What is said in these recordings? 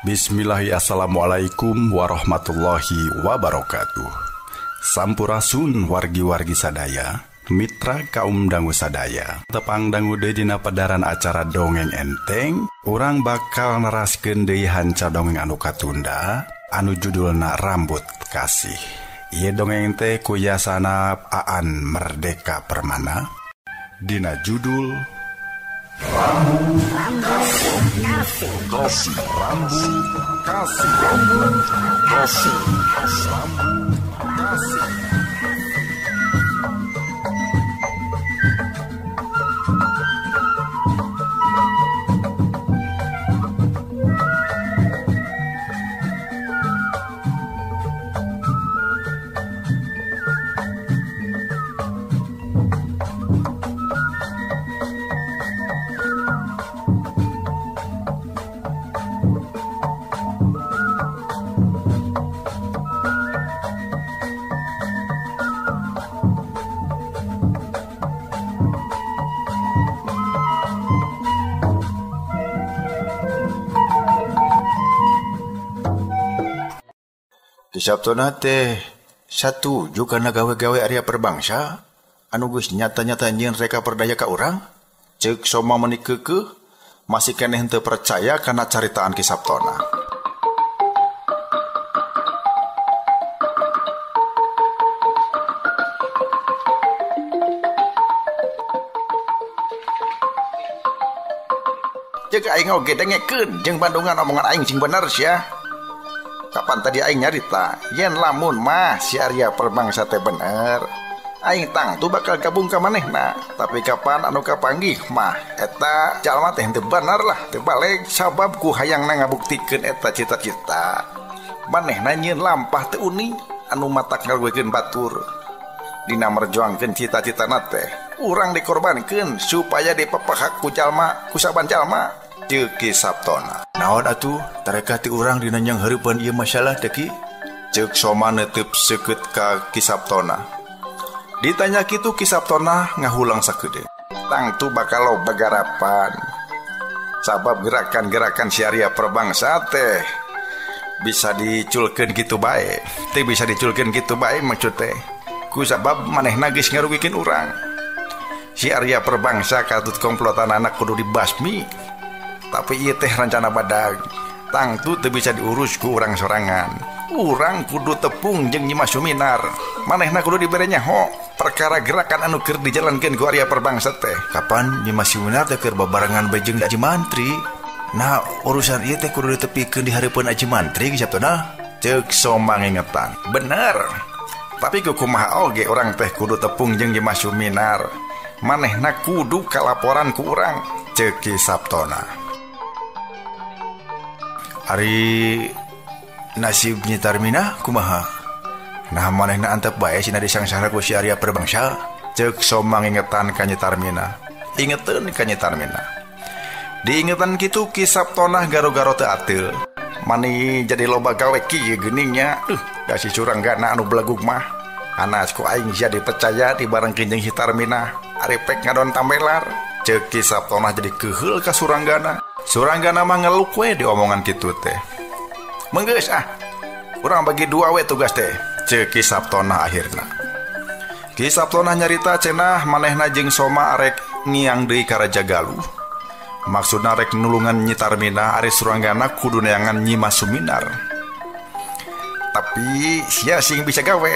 Bismillahirrahmanirrahim. Assalamualaikum warahmatullahi wabarakatuh. Sampurasun wargi-wargi sadaya, mitra kaum dangu sadaya. Tepang dangu deui dina padaran acara dongeng enteng, urang bakal neraskeun deui hanca dongeng anu katunda, anu judulna Rambut Kasih. Ieu dongeng teh kuyasana Aan Merdeka Permana. Dina judul Rambut Kasih. Rambut Kasih. Rambut Kasih. Rambut Kasih. Sabtona teh satu juga gawe-gawe area perbangsa anu geus nyata-nyata nyieun reka perdaya ka urang ceuk soma meuni keukeuh masih keneh henteu percaya kana caritaan Ki Sabtona. Ceuk aing oge dengekeun jeung bandungan omongan aing sing bener sia. Kapan tadi aing nyarita yen lamun mah si Arya Perbangsa teh bener aing tangtu bakal gabung ka manehna, tapi kapan anu kapanggih mah eta jalma teh teu bener lah, teu balik sabab ku hayangna ngabuktikeun eta cita-cita manehna nyieun lampah teu uni anu matak ngalwekeun batur dina merjuangkeun cita-citana teh urang dikorbankeun supaya dipepehak ku jalma ku saban jalma. Ceuk Ki Sabtona, naon atuh tareka ti urang dina nyang hareupeun ieu masalah teh Ki? Ceuk soma neuteub seukeut ka Ki Sabtona. Ditanya kitu Ki Sabtona ngahulang sakeudeung. Tangtu bakal loba garapan. Sabab gerakan-gerakan si Arya Perbangsa teh bisa diculkeun kitu bae. Teh bisa diculkeun kitu bae maksud teh. Ku sabab manehna geus ngarugikeun urang. Si Arya Perbangsa katut komplotan anak kudu dibasmi. Tapi ieu teh rencana badag tangtu teu bisa diurus ku urang sorangan. Urang kudu tepung jeung Nyi Mas Suminar. Manehna kudu dibere nyaho perkara gerakan anu keur dijalankeun ku Arya Perbangsa teh. Kapan Nyi Mas Suminar teh keur babarengan bae jeung Aji Mantri? Nah, urusan ieu teh kudu ditepikeun di hareupeun Aji Mantri Ki Sabtona. Ceuk soma ngingetan. Bener. Tapi kumaha oge urang teh kudu tepung jeung Nyi Mas Suminar. Manehna kudu kalaporan ku urang. Ceuk Ki Sabtona. Ari nasib Nyi Tarmina kumaha? Nah manehna antep bae cenah disangsara ku si Arya Perbangsa. Ceuk soma ngingetan ka Nyi Tarmina. Ingeteun ka Nyi Tarmina. Diingetan kitu Ki Sabtona garo-garo teu ateul. Mani jadi loba gawe kieu geuningnya. Da si Suranggana anu belegug mah. Anas ku aing sia dipercaya dibarengkeun jeung si Tarmina. Ari pek ngadon tambelar. Ceuk Ki Sabtona jadi keheul ka Suranggana. Suranggana mah ngeluk we di omongan kitu teh. Menggeus urang bagi dua we tugas teh. Ceuk Ki Sabtona akhirna. Ki Sabtona nyarita cenah manehna jeung soma arek ngiang deui ka Raja Galuh. Maksudna arek nulungan Nyi Tarmina ari Suranggana kudu neangan Nyi Mas Suminar. Tapi sia sing bisa gawe.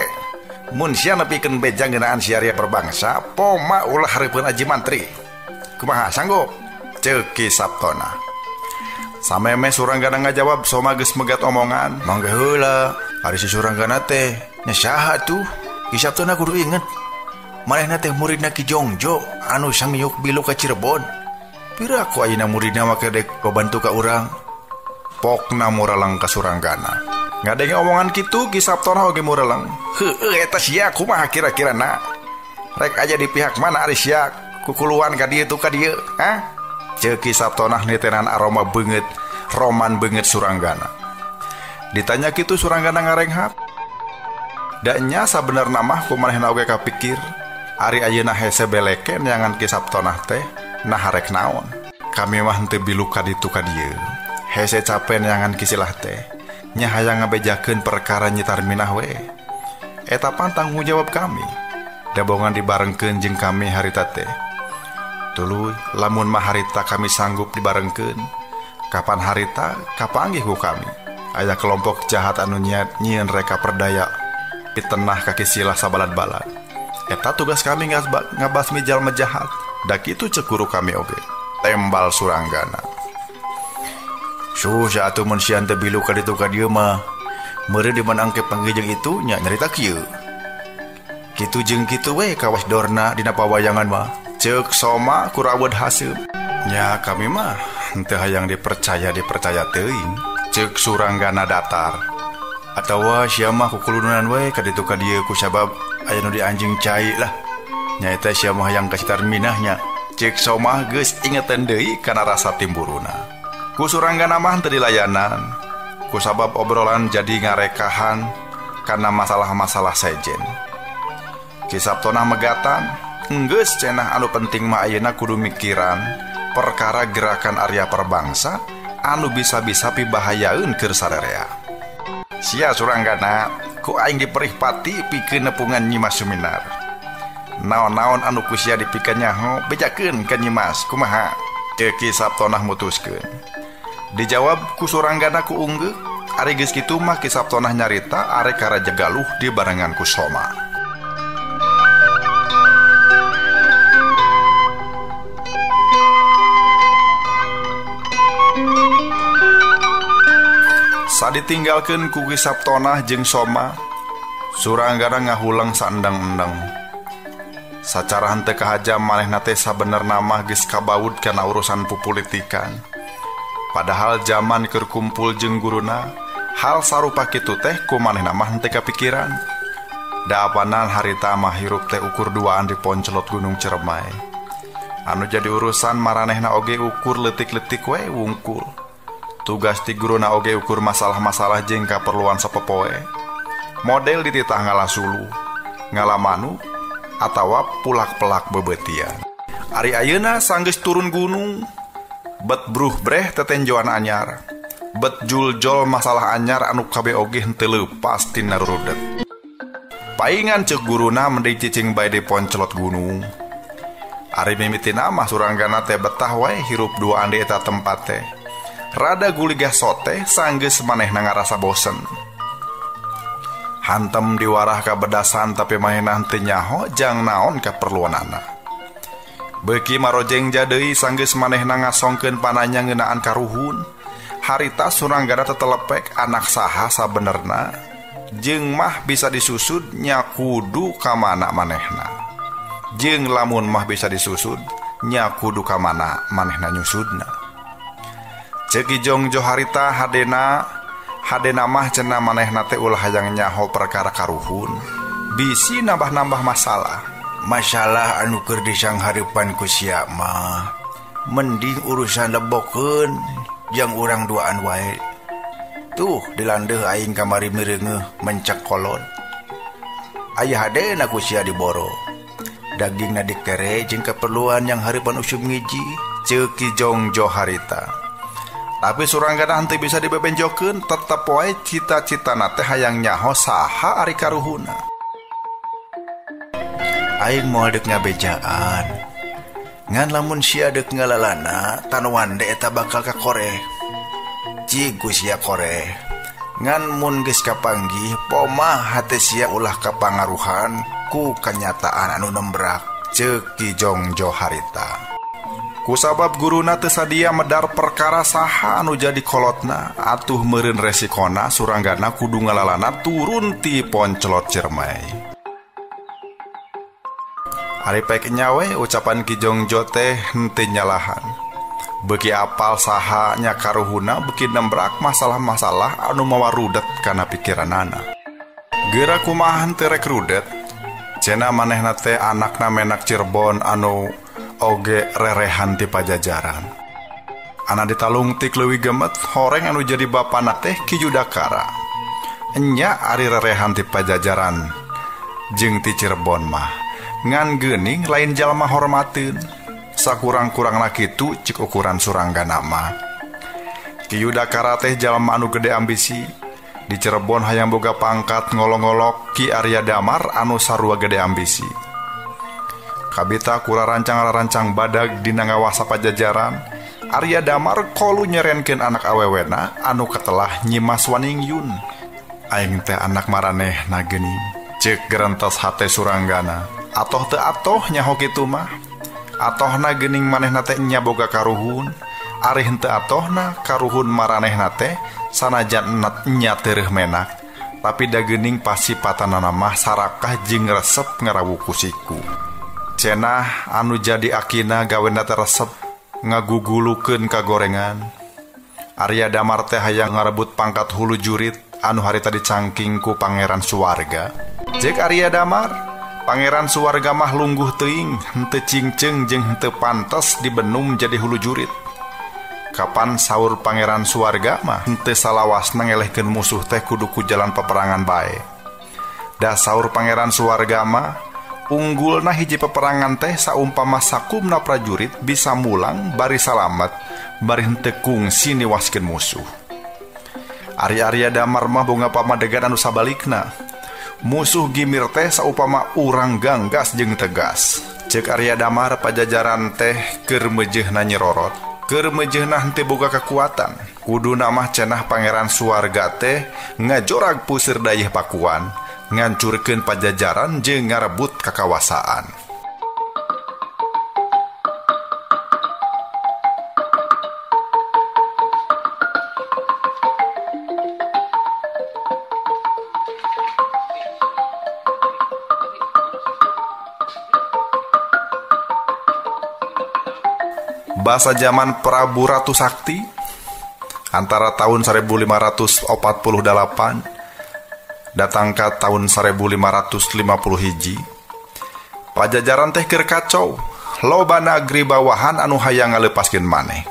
Mun sia nepikeun beja ngeunaan si Arya Perbangsa, poma ulah hareupeun Aji Mantri. Kumaha sanggup? Ceuk Ki Sabtona. Sameme Suranggana ngajawab soma geus megat omongan. Mangga heula, ari si Suranggana teh nya saha tuh? Ki Sabtona kudu inget. Manehna teh muridna Ki Jongjo anu samiuk bilu ka Cirebon. Pira ku ayeuna muridna mah kedek bantu ka urang. Pokna muralang ka Suranggana. Ngadenge omongan kitu Ki Sabtona oge muralang. Heueuh eta sia kumaha kira-kirana? Rek aja di pihak mana ari sia kukuluan ka dieu tuh ka dieu, ha? Ceuk Ki Sabtona nitenan aroma beungeut, roman beungeut Suranggana. Ditanya kitu Suranggana ngarenghap. Da nya sabenerna mah kumanehna oge kapikir, ari ayeuna hese beleken nyangan Ki Sabtona teh nah harek naon. Kami mah henteu bilu ka ditu ka dieu. hese capen yangan kisilah teh nya hayang ngabejakeun perkara nyitar minah we. Eta tanggung jawab kami. Dabongan dibarengkeun jeung kami harita teh. Tuluy lamun mah harita kami sanggup dibarengkeun, kapan harita kapanggih ku kami. Aya kelompok jahat anu nyieun reka perdaya pitenah kaki silah sabalad-balad. Eta tugas kami ngabasmi jalma jahat. Da kitu ceuk guru kami oge. Tembal Suranggana. Susah atuh mun sian teu bilu ka ditu ka dieu mah. Meureun dimenang ke panggijeng itu nya nyarita kieu. Kitu jeung kitu we kawas dorna dina pawayangan mah. Ceuk Soma ku Rawed Haseum. Nya kami mah henteu hayang dipercaya teuing. Ceuk Suranggana datar. Atawa sia mah kukulunan we ka ditu ka dieu ku sabab aya nu dianjing cai lah. Nya eta sia mah hayang kasitar minahnya. Ceuk Soma geus ingetan deui kana rasa timburuna. Ku Suranggana mah teu dilayanan. Ku sabab obrolan jadi ngarekahan karena masalah-masalah sejen. Kisaptona megatan, geus cenah anu penting mah ayeuna kudu mikiran perkara gerakan Arya Perbangsa anu bisa-bisa pibahayaeun keur sararea. Sia Suranggana, ku aing diperih pati pikeun nepungan Nyimas Suminar. Naon-naon anu ku sia dipikeun nyaho bejakeun ka Nyimas kumaha? Teu Kisaptona mutuskeun. Dijawab ku Suranggana ku unggeu, ari geus kitu mah Kisaptona nyarita are ka Raja Galuh dibarengan ku Soma. Saditinggalkeun ku Kisaptona jeung Soma, Suranggana ngahulang saendang-endang. Sacara henteu kahajam manehna teh sabenerna mah geus kabaud kana urusan pupolitikan. Padahal zaman keur kumpul jeung guruna, hal sarupa kitu teh ku manehna mah henteu kapikiran. Da apanan harita mah hirup teh ukur duaan di Poncelot Gunung Ciremay. Anu jadi urusan maranehna oge ukur leutik-leutik we wungkul. Tugas ti guruna oge ukur masalah-masalah jeung kaperluan sapopoe. Model dititah ngalasulu, ngalamanu, atawa pulak-pelak bebetian. Ari ayeuna sanggeus turun gunung, bet bruh breh tetenjoan anyar, bet juljol masalah anyar anu kabe oge henteu leupas tina rurudet. Paingan ceuk guruna mending cicing bae di Poncelot Gunung. Ari mimitina mah Suranggana teh betah wae hirup duaan di eta tempat teh. Rada guligah sote sanggeus manehna ngarasa bosen. Hantem diwarah ka bedasan tapi manehna teu nyaho jang naon kaperluanana. Beuki marojeng jadeui sanggeus manehna ngasongkeun pananya ngeunaan karuhun. Harita Suranggana tetelepek anak saha sabenerna jeung mah bisa disusud nya kudu ka mana manehna. Jeung lamun mah bisa disusud nya kudu ka mana manehna nyusudna. Ceuk Kijongjo harita hadena mah cenah manehna teh ulah hayang nyaho perkara karuhun, bisi nambah-nambah masalah. Masalah anu keur disanghareupan ku sia mah mending urusan lebokeun jang urang duaan wae. Tuh dilandeuh aing kamari mireungeuh mencek kolot. Aya hadena ku sia diboro. Dagingna dikere jeung keperluan yang hareupan usum ngiji, ceuk Kijongjo harita. Tapi Suranggana henteu bisa dibebenjokeun, tetep wae cita-citana teh hayang nyaho saha ari karuhuna. Aing moal deuk ngabejaan. Ngan lamun sia deuk ngalalana, tanuan de eta bakal ka koreh. Cigu sia koreh. Ngan mun geus kapanggih, pomah hate sia ulah kapangaruhan ku kenyataan anu nembrak, ceuk Kijongjo harita. Kusabab guruna teu sadia medar perkara saha anu jadi kolotna, atuh meureun resikona Suranggana kudu ngalalana turun ti Poncelot Ciremay. Ari pek nyawe ucapan Kijongjo teh henteu nyalahan. Beuki apal saha nya karuhuna beuki nembrak masalah-masalah anu mawarudet kana pikiranana. Geura kumaha henteu rek rudet, cenah manehna teh anakna menak Cirebon anu oge rerehan ti Pajajaran. Ana ditalung ti leuwih gemet horeng anu jadi bapana teh Ki Yudakara. Enya ari rerehan ti Pajajaran jeung ti Cirebon mah ngan geuning lain jalma hormateun. Sakurang-kurangna kitu cik ukuran Suranggana mah. Ki Yudakara teh jalma anu gede ambisi. Di Cirebon hayang boga pangkat ngolong-ngolok Ki Arya Damar anu sarua gede ambisi. Kabita kura rancang badag dina ngawasa Pajajaran, Arya Damar kolu nyerenkeun anak awewena anu ketelah nyimas Waningyun. Aing teh anak maranehna geuning, ceuk gerentos hate Suranggana. Atoh teu atoh nyaho kitu mah. Atohna geuning manehna teh nya boga karuhun, ari henteu atohna karuhun maranehna teh sanajan nya teureum menak, tapi da geuning pasipatanana mah sarakah jeung resep ngarawu kusiku. Cenah anu jadi akina gawena teh resep ngagugulukeun ka gorengan. Arya Damar teh hayang ngarebut pangkat hulu jurit anu harita dicangking ku Pangeran Suwarga. Jek Arya Damar, Pangeran Suwarga mah lungguh teuing, henteu cingceung jeung henteu pantes dibenum jadi hulu jurit. Kapan saur Pangeran Suwarga mah henteu salawasna ngelehkeun musuh teh kudu ku jalan peperangan bae. Da saur Pangeran Suwarga mah unggulna hiji peperangan teh saumpama sakumna prajurit bisa mulang bari salamet bari henteu kungsi niwaskeun musuh. Arya Damar mah boga pamadegan anu sabalikna. Musuh gimir teh saupama urang ganggas jeung tegas. Ceuk Arya Damar Pajajaran teh keur meujeuhna nyerorot. Keur meujeuhna henteu boga kekuatan. Kuduna mah cenah Pangeran Suwarga teh ngajorag puseur dayeuh Pakuan, ngancurkeun Pajajaran jeung ngarebut kakawasaan. Basa zaman Prabu Ratu Sakti antara tahun 1548 datang ke tahun 1550 hiji. Pajajaran teh keur kacau, loba nagri bawahan anu hayang ngalepaskeun maneh.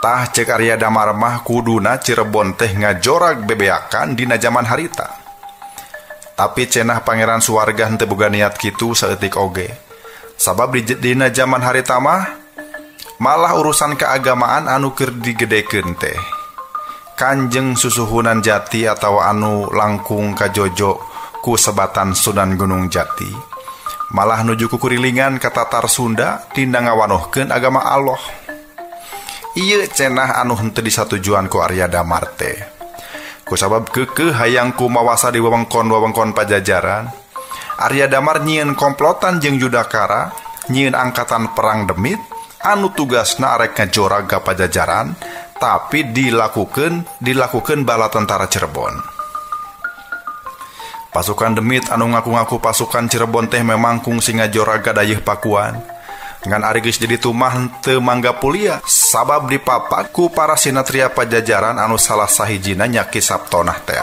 Tah ceuk Arya Damar mah kuduna Cirebon teh ngajorag bebeakan dina zaman harita. Tapi cenah Pangeran Suwarga henteu boga niat kitu saeutik oge. Sabab dina zaman harita mah malah urusan keagamaan anu keur digedekeun teh. Kanjeng Susuhunan Jati atau anu langkung kajojo ku sebatan Sunan Gunung Jati malah nuju ku kurilingan ka Tatar Sunda tina ngawanohkeun agama Allah. Ieu cenah anu henteu disatujuan ku Arya Damar teh. Kusabab keukeuh hayang kumawasa di wewengkon Pajajaran, Arya Damar nyieun komplotan jeung Yudakara, nyieun angkatan perang demit anu tugasna arek ngajorag ka Pajajaran, tapi dilakukeun bala tentara Cirebon. Pasukan demit anu ngaku-ngaku pasukan Cirebon teh memang kungsi ngajorag ka dayeuh Pakuan. Ngan ari geus jadi tumah teu mangga pulia sabab dipapak ku para sinatria Pajajaran anu salah sahijina nya Ki Saptonah teh.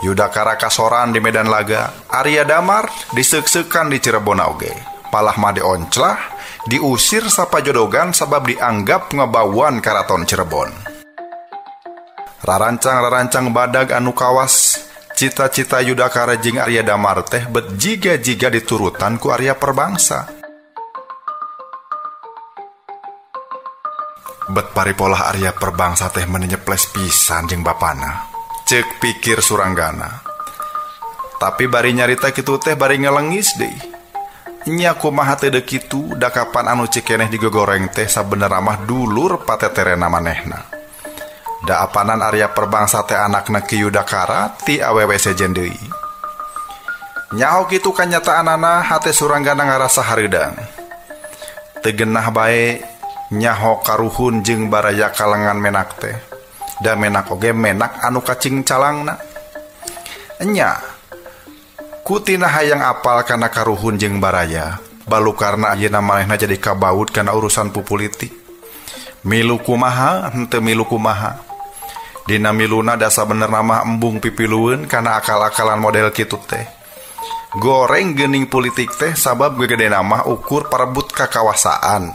Yudakara kasoran di medan laga, Arya Damar diseuk-seukan di Cirebon oge. Palah mah dionclah, diusir sapajodogan sabab dianggap ngabawan karaton Cirebon. Rarancang badag anu kawas cita-cita Yudakara jeung Arya Damar teh bet jiga-jiga diturutan ku Arya Perbangsa. Bet paripolah Arya Perbangsa teh menyeples pisan jeung bapana, ceuk pikir Suranggana. Tapi bari nyarita kitu teh bari ngelengis deui. Nya kumaha teu deuk kitu, da kapan anu cikeneh digogoreng teh sabenerna mah dulur pateterena manehna. Da apanan Arya Perbangsa teh anakna Ki Yudakara ti awewe sejen deui. Nyaho kitu kanyataanana hate Suranggana ngarasa hareudang. Teu geunah bae nyaho karuhun jeung baraya kalangan menak teh. Da menak oge menak anu kacing calangna. Nya kutina hayang apal kana karuhun jeung baraya, balukarna ayeuna manehna jadi kabaud kana urusan pupulitik. Milu kumaha henteu milu kumaha. Dina miluna da sabenerna mah embung pipilueun kana akal-akalan model kitu teh. Goreng geuning politik teh sabab gegedena mah ukur parebut kakawasaan.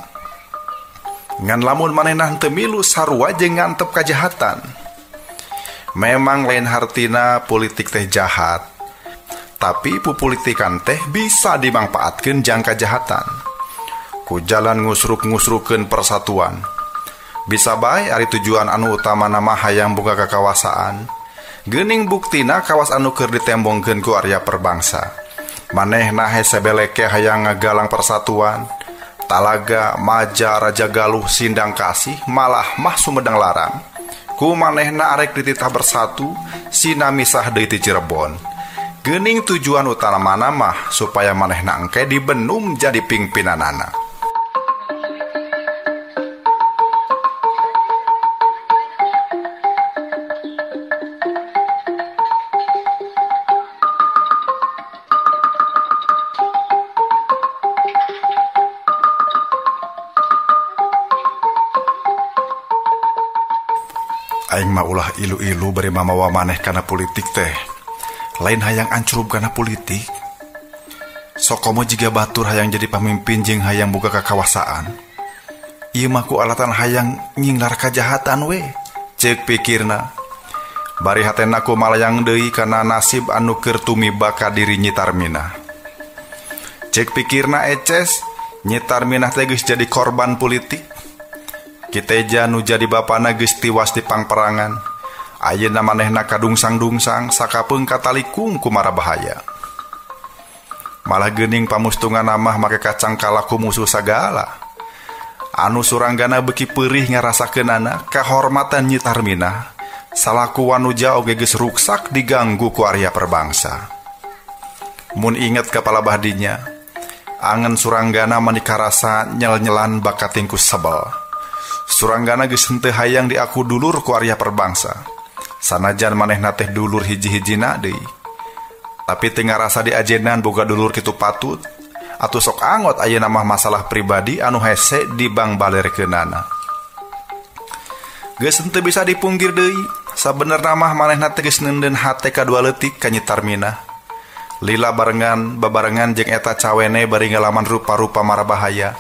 Ngan lamun manehna henteu milu sarua jeung ngantep kajahatan. Memang lain hartina politik teh jahat. Tapi pupolitikan teh bisa dimangpaatkeun jang kajahatan. Ku jalan ngusruk-ngusrukeun persatuan. Bisa bae ari tujuan anu utama nama hayang boga kakawasaan. Geuning buktina kawas anu keur ditembongkeun ku Arya Perbangsa. Manehna hese beleke hayang ngagalang persatuan. Talaga, Maja, Raja Galuh, Sindang Kasih malah mah Sumedang larang. Ku manehna arek dititah bersatu, sina misah deui ti Cirebon. Geuning tujuan utama mah supaya manehna engke dibenum jadi pingpinanana. Aing mah ulah ilu-ilu bari mamawa maneh kana politik teh. Lain hayang ancrup kana politik. Sokomo jiga batur hayang jadi pamimpin jeung hayang boga kakawasaan. Ieu mah ku alatan hayang nyinglar kajahatan we, ceuk pikirna. Bari hatena ku malayang deui kana nasib anu keur tumiba ka diri Nyi Tarminah. Ceuk pikirna eces, Nyi Tarminah teh geus jadi korban politik. Kiteja nu jadi bapana geus tiwas di pangperangan. Ayeuna manehna kadungsang-dungsang sakapeung katalikung kumara bahaya. Malah geuning pamustungan mah make kacang kalaku musuh sagala. Anu suranggana beki peurih ngarasakeunana kahormatan Nyi Tarminah. Salaku wanuja oge geus ruksak diganggu ku Arya Perbangsa. Mun inget kepala bahdinya, angen suranggana manikarasa nyel-nyelan bakatingku sebel. Suranggana geus henteu hayang diaku dulur ku Arya Perbangsa. Sanajan manehna teh dulur hiji-hijina deui. Tapi teu ngarasa diajenan boga dulur kitu patut. Atuh sok angot ayeuna mah masalah pribadi anu hese dibang balerekeunana. Geus henteu bisa dipungkir deui, sabenerna mah manehna teh geus neundeun hate kadua leutik ka Nyi Tarminah. Lila babarengan jeung eta cawene bari ngalaman rupa-rupa marabahaya.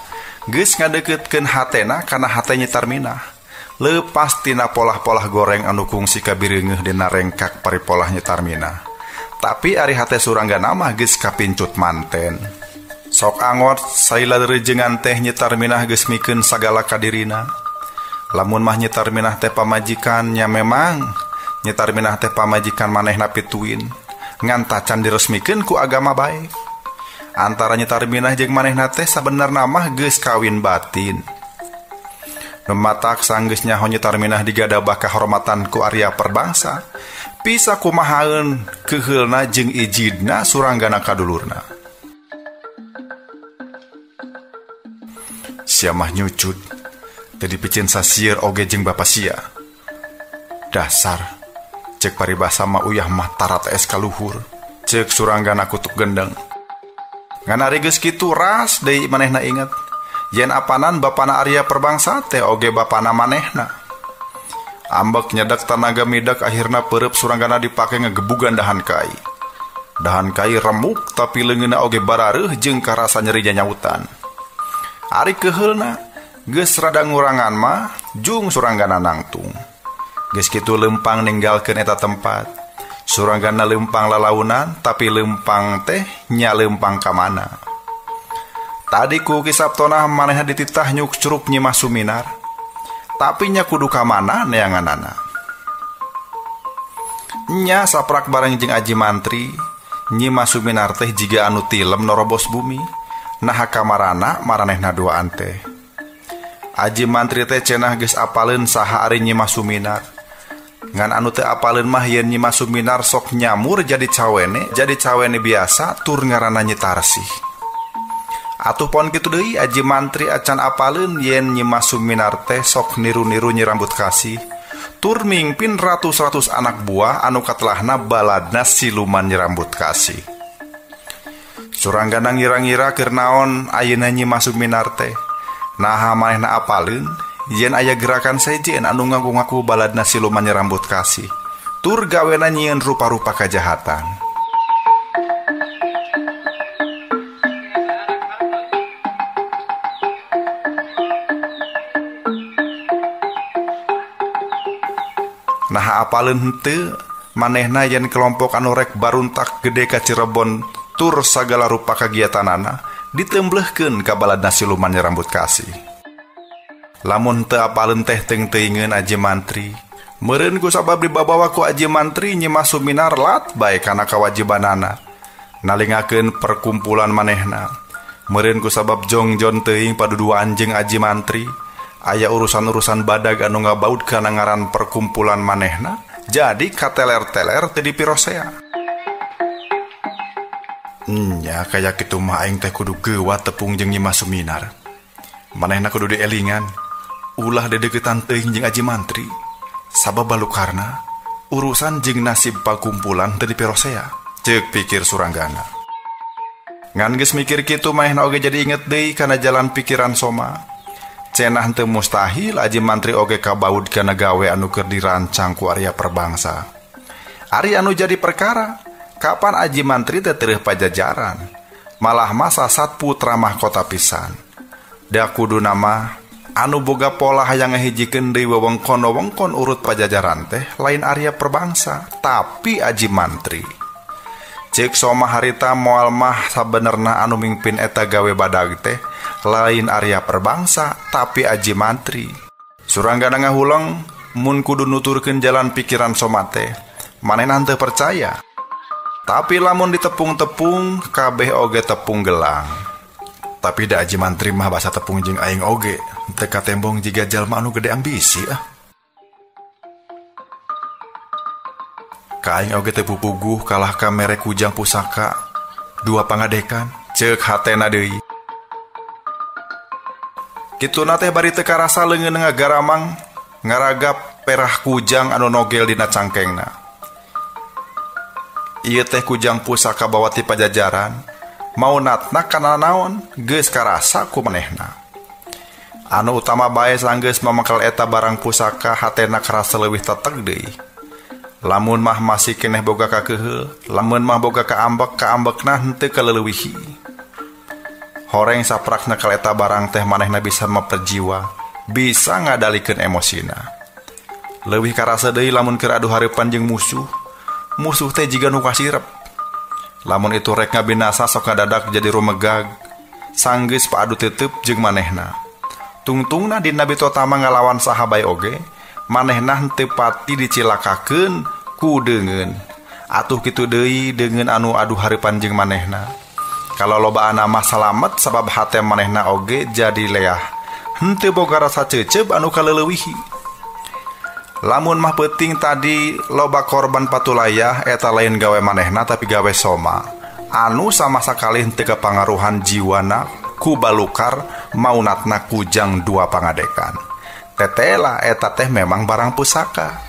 Geus ngadeukeutkeun hatena kana hate Nyi Tarminah. Leupas tina polah-polah goreng anu kungsi kabireungeuh dina rengkak paripolah Nyi Tarminah. Tapi ari hate suranggana mah geus kapincut manten. Sok angot saila reujeungan teh Nyi Tarminah geus mikeun sagala kadirina. Lamun mah Nyi Tarminah teh pamajikan nya memang Nyi Tarminah teh pamajikan manehna pituin. Ngan tacan diresmikeun ku agama bae. Antara Nyi Tarminah jeung manehna teh sabenerna mah geus kawin batin. Nematak sanggeus nyaho Nyi Tarminah digadabah kahormatan ku Arya Perbangsa, pisa kumahaeun keheulna jeung ijidna suranggana kadulurna. Sia mah nyucut, teu dipicen sasieun oge jeung bapa sia. Dasar, ceuk paribasa mah uyah mah tarat es kaluhur, ceuk suranggana kutuk gendeng. Ngan ari geus kitu ras deui manehna inget yen apanan bapana Arya Perbangsa teh oge bapana manehna. Ambek nyedak tanaga midak akhirna peureup suranggana dipake ngagebugan dahan kai. Dahan kai remuk tapi leungeunna oge barareuh jeung karasa nyeri nyautan. Ari keheulna geus rada ngurangan mah jung suranggana nangtung. Geus kitu lempang ninggalkeun eta tempat. Suranggana lempang lalaunan tapi lempang teh nya lempang ka mana. Tadi ku kisaptona manehna dititah nyuk curug Nyi Mas Suminar. Tapi nya kudu ka mana neanganana. Nya saprak bareng jeung Aji Mantri, Nyi Mas Suminar teh jiga anu tilem norobos bumi. Nah kamarana maranehna duaan teh. Aji Mantri teh cenah geus apaleun saha ari Nyi Mas Suminar. Ngan anu teu apaleun mah yen Nyi Mas Suminar sok nyamur jadi cawene biasa tur ngaranna Nyi Tarsih. Atuh pon kitu deui Aji Mantri acan apaleun yen Nyi Mas Suminar teh sok niru-niru Nyi Rambut Kasih tur mingpin ratus-ratus anak buah anu katelahna baladna siluman Nyi Rambut Kasih. Suranggana ngira-ngira keur naon ayeuna Nyi Mas Suminar teh. Naha manehna apaleun yen aya gerakan sejen anu ngaku-ngaku baladna siluman Nyi Rambut Kasih tur gawena nyieun rupa-rupa kajahatan. Nah apaleun henteu manehna yen kelompok anu rek baruntak gede ka Cirebon tur sagala rupa kagiatanana ditemblehkeun ka baladna siluman Nyi Rambut Kasih. Lamun teu apaleun teh teung-teuingeun aji mantri. Meureun ku sabab dibawa ku aji mantri Nyi Suminar lat bae kana kawajibanana nalingakeun perkumpulan manehna. Meureun ku sabab jongjon teuing paduduan jeung aji mantri aya urusan-urusan badag anu ngabaud kana ngaran perkumpulan manehna, jadi kateler-teler teu dipirosea. Nya kaya kitu mah aing teh kudu geuwat tepung jeung Nyi Suminar. Manehna kudu dielingan ulah dedeketan teuing jeung aji mantri. Sabab balukarna urusan jeung nasib pakumpulan teu dipirosea, ceuk pikir Suranggana. Ngan geus mikir kitu manehna oge jadi inget deui kana jalan pikiran Soma. Cenah teu mustahil aji mantri oge kabaud kana gawe anu keur dirancang ku Arya Perbangsa. Ari anu jadi perkara, kapan aji mantri teh teureuf pajajaran, malah masa sat putra mahkota pisan. Da kuduna mah anu boga pola hayang ngahijikeun deui wewengkon-wewengkon urut pajajaran teh lain Arya Perbangsa, tapi aji mantri. Ceuk Soma harita moal mah sabenerna anu mingpin eta gawe badag teh lain Arya Perbangsa, tapi aji mantri. Suranggana ngahuleng mun kudu nuturkeun jalan pikiran Soma teh, manehna teu percaya. Tapi lamun ditepung-tepung kabeh oge tepung gelang. Tapi da aji mantri mah basa tepung jeung aing oge teu katembong jiga jalma anu gede ambisi ah. Ka aing oge teu pupuguh kalah ka mere Kujang Pusaka dua pangadekan, ceuk hatena deui. Kituna teh bari teu karasa leungeun ngagaramang ngaragap perah kujang anu nogel dina cangkengna. Ieu teh Kujang Pusaka bawa ti pajajaran, maunatna kana naon geus karasa ku manehna. Anu utama bae sanggeus mamangkel eta barang pusaka hatena karasa leuwih tetek deui. Lamun mah masih keneh boga kakeuheul, lamun mah boga kaambekna henteu kaleuwih. Horeng saprakna kal eta barang teh manehna bisa memperjiwa, bisa ngadalikeun emosina. Leuwih karasa deui lamun keur adu hareupan jeung musuh. Musuh teh jiga nu kasirep. Lamun itu rek ngabinasa sok ngadadak jadi rumegag, sanggeus paadu tetep jeung manehna. Tungtungna dina bitota mah ngalawan saha bae oge, manehna henteu pati dicilakakeun ku deungeun. Atuh kitu deui deungeun anu adu hareupan jeung manehna. Kalau lobaana mah salamet sabab hate manehna oge jadi leah, henteu boga rasa ceuceub anu kaleulewihi. Lamun mah peuting tadi loba korban patulayah eta lain gawe manehna tapi gawe Soma anu sama sakali henteu kapangaruhan jiwana ku balukar maunatna kujang dua pangadekan. Tetela eta teh memang barang pusaka.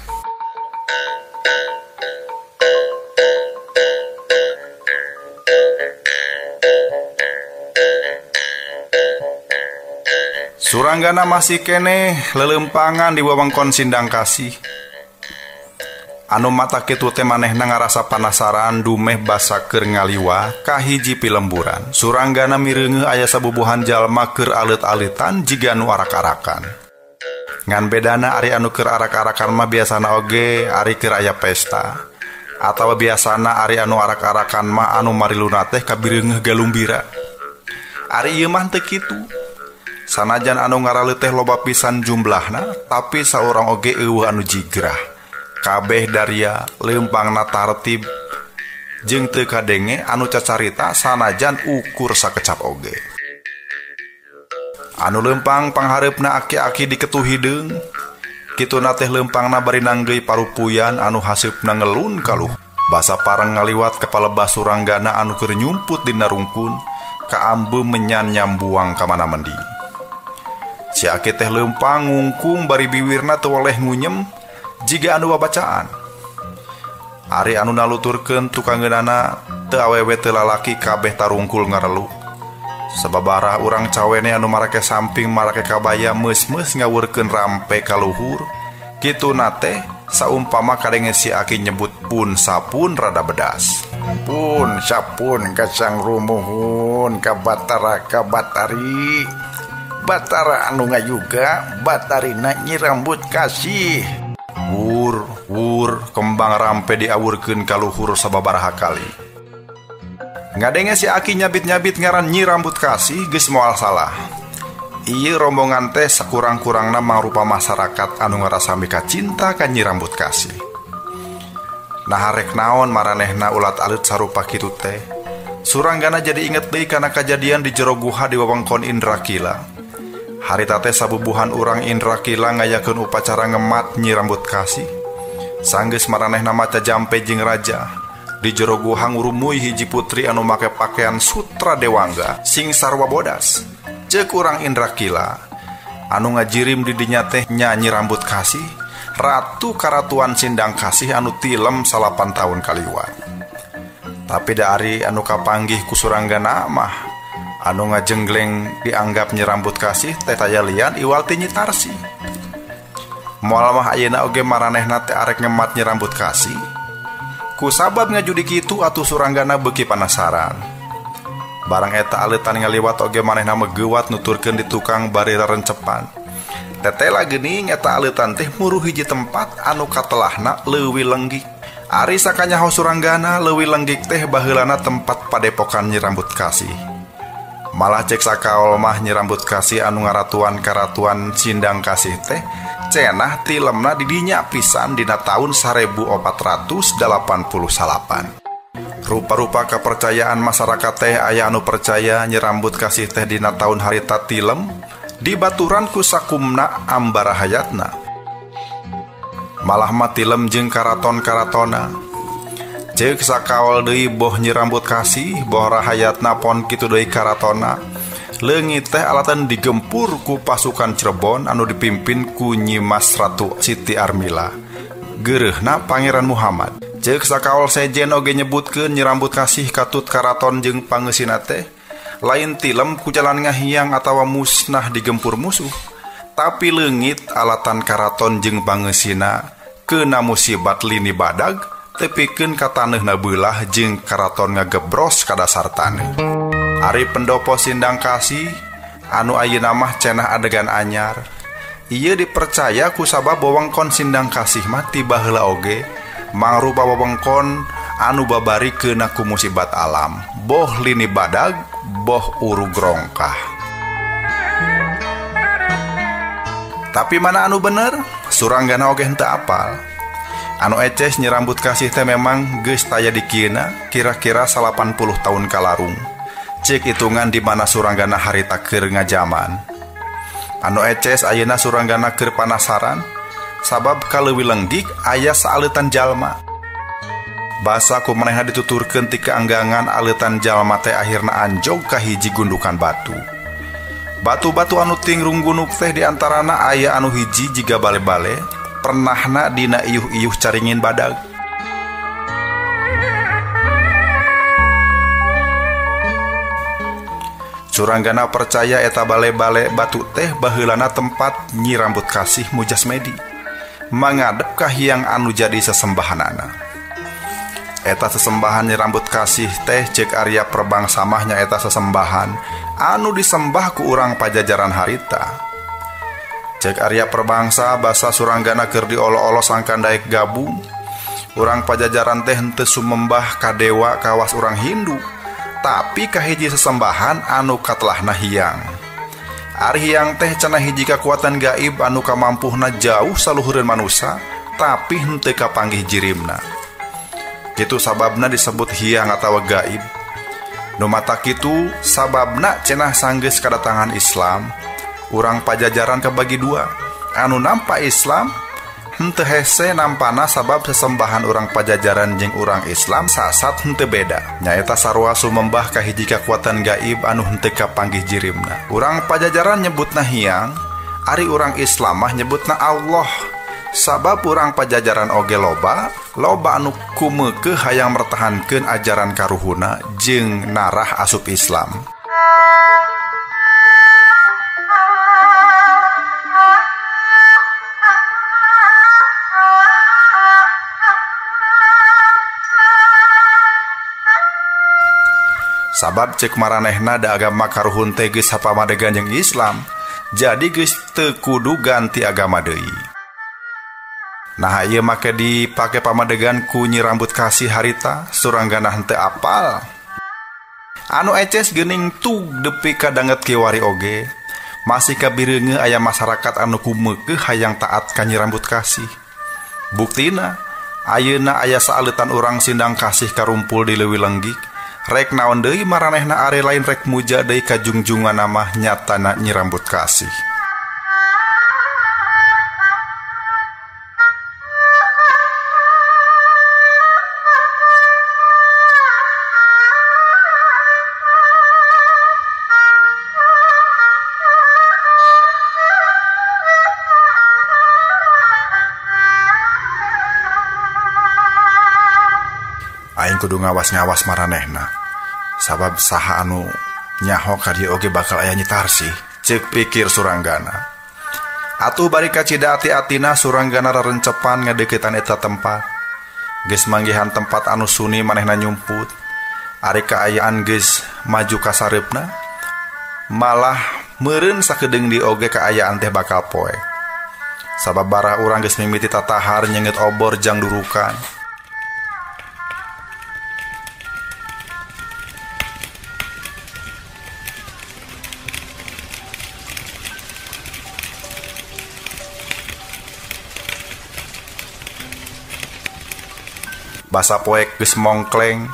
Suranggana masih kene lelempangan di wewengkon Sindang Kasih. Anu mata kitu teh manehna ngarasa panasaran dumeh basa keur ngaliwa ka hiji pilemburan. Suranggana mireungeuh aya sabubuhan jalma keur alit-alitan jiga anu arak-arakan. Ngan bedana ari anu keur arak-arakan mah biasana oge ari keur aya pesta. Atawa biasana ari anu arak-arakan mah anu mariluna teh kabireungeuh galumbira. Ari ieu mah teu kitu. Sanajan anu ngaraleuh teh loba pisan jumlahna, tapi saurang oge eueuh anu jigrah. Kabeh daria leumpangna tartib jeung teu kadenge anu cacarita sanajan ukur sakecap oge. Anu leumpang panghareupna aki-aki diketuh hideung, kituna teh leumpangna bari nanggeui parupuyan anu haseupna ngelun kaluh. Basa parang ngaliwat kapalebah Suranggana anu keur nyumput dina rungkun, kaambeum menyan nyambuang ka mana mendi. Si aki teh leumpang ngungkung bari biwirna teu oleh ngunyem jiga anu babacaan. Ari anu naluturkeun tukangeunana teu awewe teu lalaki kabeh tarungkul ngarelu. Sababaraha urang cawene anu marake samping marake kabaya meus-meus ngawurkeun rampe ka luhur. Kituna teh saumpama kadenge si aki nyebut pun sapun rada bedas. Pun sapun kasang rumuhun ka Batara ka Batari. Batara anu ngayuga Batarina Nyi Rambut Kasih. Wur kembang rampe diawurkeun ka luhur sababaraha kali. Ngadenge si aki nyabit-nyabit ngaran Nyi Rambut Kasih geus moal salah. Ieu rombongan teh sakurang-kurangna mangrupa masyarakat anu ngarasami ka cinta ka Nyi Rambut Kasih. Nah rek naon maranehna ulat alit sarupa kitu teh. Suranggana jadi inget deui kana kajadian di jero guha di wewengkon Indrakila. Harita teh sabubuhan urang Indrakila ngayakeun upacara ngemat Nyi Rambut Kasih. Sanggeus maranehna maca jampe jeung raja. Di jero guha ngurumuy hiji putri anu make pakaian sutra dewangga sing sarwa bodas. Ceuk urang Indrakila anu ngajirim di dinya teh nya Nyi Rambut Kasih, ratu karatuan Sindang Kasih anu tilem 8 tahun kaliwat. Tapi dari anu kapanggih ku suranggana mah anu ngajenggleng dianggap Nyi Rambut Kasih teh taya lian iwal ti Nyi Tarsi. Moal mah ayeuna oge maranehna teh arek ngemat Nyi Rambut Kasih. Ku sabab ngajudi kitu atuh suranggana beuki panasaran. Barang eta aletan ngaliwat oge manehna megeuwat nuturkeun di tukang bari rerencepan. Tetela geuning eta aletan teh muruh hiji tempat anu katelahna leuwih lenggik. Ari sakanyaho suranggana leuwih lenggik teh baheulana tempat padepokan Nyi Rambut Kasih. Malah cek sakaol mah Nyi Rambut Kasih anu ngaratuan karatuan Sindang Kasih teh cenah tilemna di dinya pisan dina taun 1488. Rupa-rupa kepercayaan masyarakat teh aya anu percaya Nyi Rambut Kasih teh dina taun harita tilem dibaturan ku sakumna ambara hayatna. Malah mah tilem jeung karaton-karatona. Ceuk sakaol deui boh Nyi Rambut Kasih, boh rahayatna pon kitu deui karatona. Leungit teh alatan digempur ku pasukan Cirebon anu dipimpin ku Nyi Mas Ratu Siti Armila. Geureuna Pangeran Muhammad. Ceuk sakaol sejen oge nyebutkeun Nyi Rambut Kasih katut karaton jeung pangeusina teh lain tilem ku jalan ngahiang atawa musnah digempur musuh, tapi leungit alatan karaton jeung pangeusina keuna musibat lini badag tepikeun ka taneuna beulah jeung karaton ngagebros ka dasar taneuh. Ari pendopo Sindang Kasih anu ayeuna mah cenah adegan anyar. Ieu dipercaya ku sabab wewengkon Sindang Kasih mah ti baheula oge mangrupa wewengkon anu babarikeun ku musibat alam, boh lini badag, boh urug rongkah. Tapi mana anu bener? Suranggana oge henteu apal. Anu eces Nyi Rambut Kasih teh memang geus taya di kieuna kira-kira 80 tahun kalarung. Cek hitungan di mana suranggana harita keur ngajaman. Anu eces ayeuna suranggana keur panasaran sabab kaleuwih lenggik aya saaleutan jalma. Basa ku manehna dituturkeun ti keanggangan aleutan jalma teh akhirna anjog ka hiji gundukan batu. Batu-batu anu tingrung gunuk teh diantarana aya anu hiji jiga bale-bale, pernahna dina iuh-iuh caringin badag. Suranggana percaya eta bale-bale batu teh baheulana tempat Nyi Rambut Kasih mujasmedi, mangadep ka hiang anu jadi sesembahanana. Eta sesembahan Nyi Rambut Kasih teh cek Arya Perbangsa mah nyaeta sesembahan anu disembah ku urang pajajaran harita. Cek Arya Perbangsa basa suranggana keur diolo-olo sangkan daek gabung. Urang pajajaran teh henteu sumembah ka dewa kawas urang Hindu, tapi ka hiji sesembahan anu katelahna hiang. Ari hiang teh cenah hiji kakuatan gaib anu kamampuhna jauh saluhureun manusia, tapi henteu kapanggih jirimna. Kitu sababna disebut hiang atawa gaib. Nu mata kitu sababna cenah sanggeus kadatangan Islam, urang pajajaran kabagi dua. Anu nampa Islam henteu hese nampana sabab sesembahan urang pajajaran jeung urang Islam sasat henteu beda. Nyaeta sarua sumembah ka hiji kakuatan gaib anu henteu kapanggih jirimna. Urang pajajaran nyebutna hiang, ari urang Islam mah nyebutna Allah. Sabab urang pajajaran oge loba anu kumeukeuh hayang mertahankeun ajaran karuhuna jeung narah asup Islam. Sabab cek maranehna da agama karuhun teh geus sapamadegan jeung Islam, jadi geus teu kudu ganti agama deui. Nah ieu make dipake pamadegan ku Nyi Rambut Kasih harita suranggana henteu apal. Anu eces geuning tug depi ka danget kiwari oge, masih kabireunge aya masyarakat anu kumeukeuh hayang taat ka Nyi Rambut Kasih. Buktina ayeuna aya saeuletan urang sindang kasih karumpul di leuwih lenggik. Rek naon deui maranehna are lain rek muja deui ka jungjungan mah nyatana Nyi Rambut Kasih. Aing kudu ngawas-ngawas maranehna. Sabab saha anu nyaho ka dieu oge bakal aya nyitarsi, ceuk pikir Suranggana. Atuh bari ka cida ati-atina Suranggana rarencepan ngadeukeutan eta tempat. Geus manggihan tempat anu suni manehna nyumput. Ari kaayaan geus maju ka sareupna, malah meureun sakedeung di oge kaayaan teh bakal poe. Sababaraha urang geus mimiti tatahar nyenget obor jang durukan. Basa poek geus mongkleng,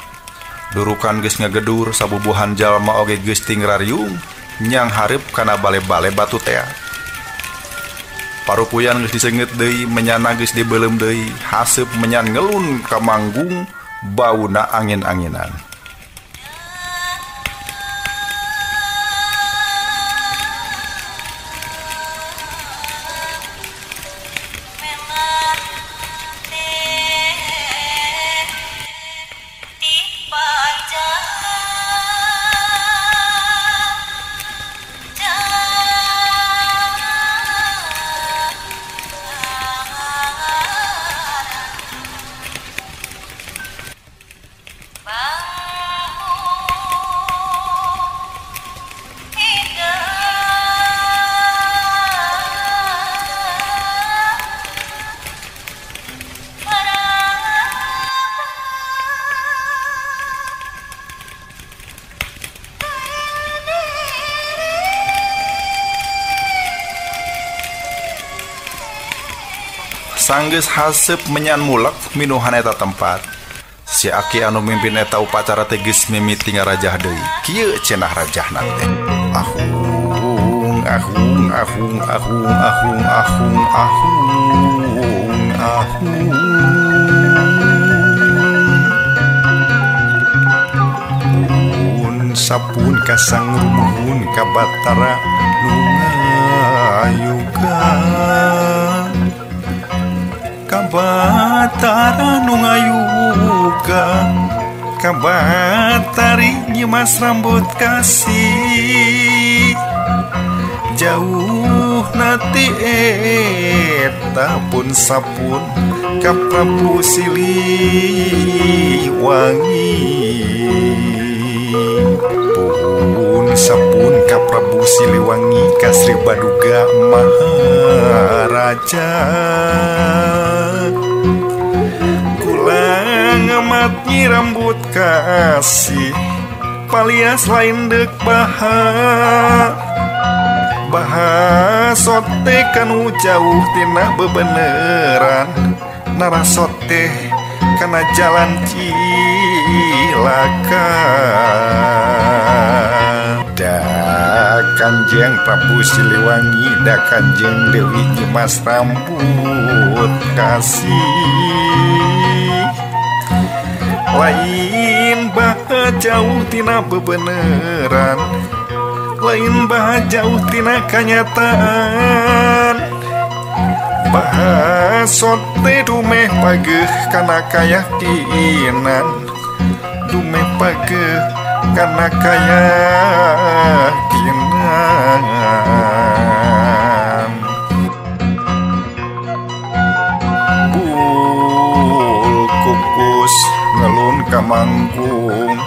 durukan geus ngagedur, sabubuhan jalma oge geus tingrariung nyang hareup kana bale-bale batu tea. Parupuyan geus diseungeut deui, menyana geus dibeuleum deui, haseup menyan ngelun ka manggung, bauna angin-anginan. Sanggeus haseup menyan mulek minuhan eta tempat. Si aki anu mimpin eta upacara teh geus mimiti ngarajah deui. Kieu cenah rajahna teh. Ahung ahung ahung ahung ahung ahung ahung ahung. Sapun kasang rumuhun ka Batara nu ngayuga. Kabatara nu ngayuga, kabatari Nyi Mas Rambut Kasih. Jauh nati eta pun sapun ka Prabu Siliwangi. Pun sapun ka Prabu Siliwangi ka Sri Baduga Maharaja. Ngamat Nyi Rambut Kasih palias lain deuk bahasot teh kanu jauh tina bebeneran, narasot teh kana jalan cilaka. Da Kanjeng Prabu Siliwangi, da Kanjeng Dewi Nyi Mas Rambut Kasih. Lain bah jauh tina bebeneran, lain bah jauh tina kanyataan. Bahasot teh dumeh pageuh kana kayakinan, dumeh pageuh kana kayakinan. Bul kukus ngelun kamanggung,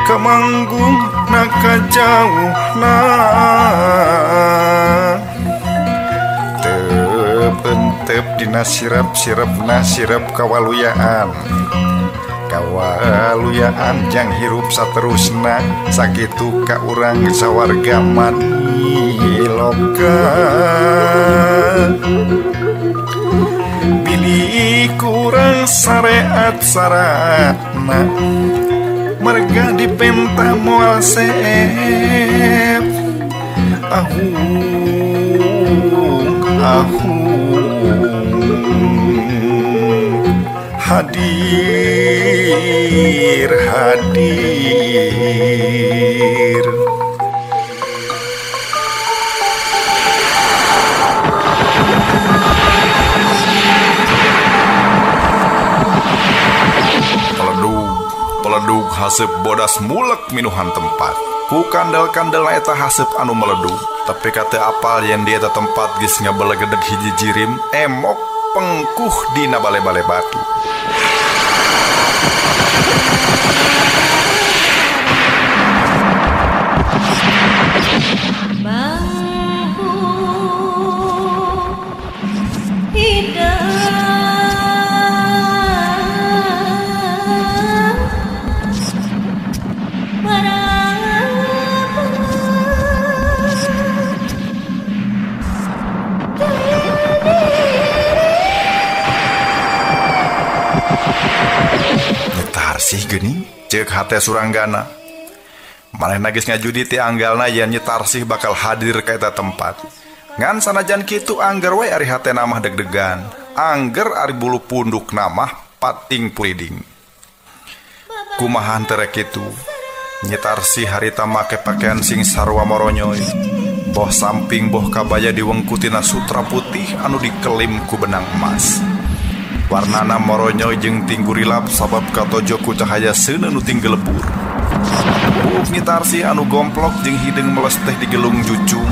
kamanggung naka jauh na tep dina sirap-sirap na sirap kawaluyaan, kawaluyaan jang hirup saterusna sakitu ka urang sawarga mani loka pilih kurang syariat saratna merga dipentah moal seep hadir peledug hasep bodas mulek minuhan tempat ku kandel-kandel eta hasep anu meledug tapi kata apal yang di eta tempat geus ngabelegedeg hiji jirim emok pengkuh dina bale-bale batu sih geuning ceuk hate suranggana manehna geus ngajudi ti anggalna yen Nyetarsih bakal hadir ka eta tempat ngan sanajan kitu angger we ari hatena mah deg-degan angger ari bulu punduk namah pating puliding kumaha henteu kitu Nyetarsih harita make pakaian sing sarua moronyoy boh samping boh kabaya diwengkutina sutra putih anu dikelim ku benang emas warnana moronyoy jeung tinggurilap sabab katojo ku cahaya seuneu nu tinggal lebur. Buuk Nyetarsih anu gomplok jeung hideung meles teh digelung jucung.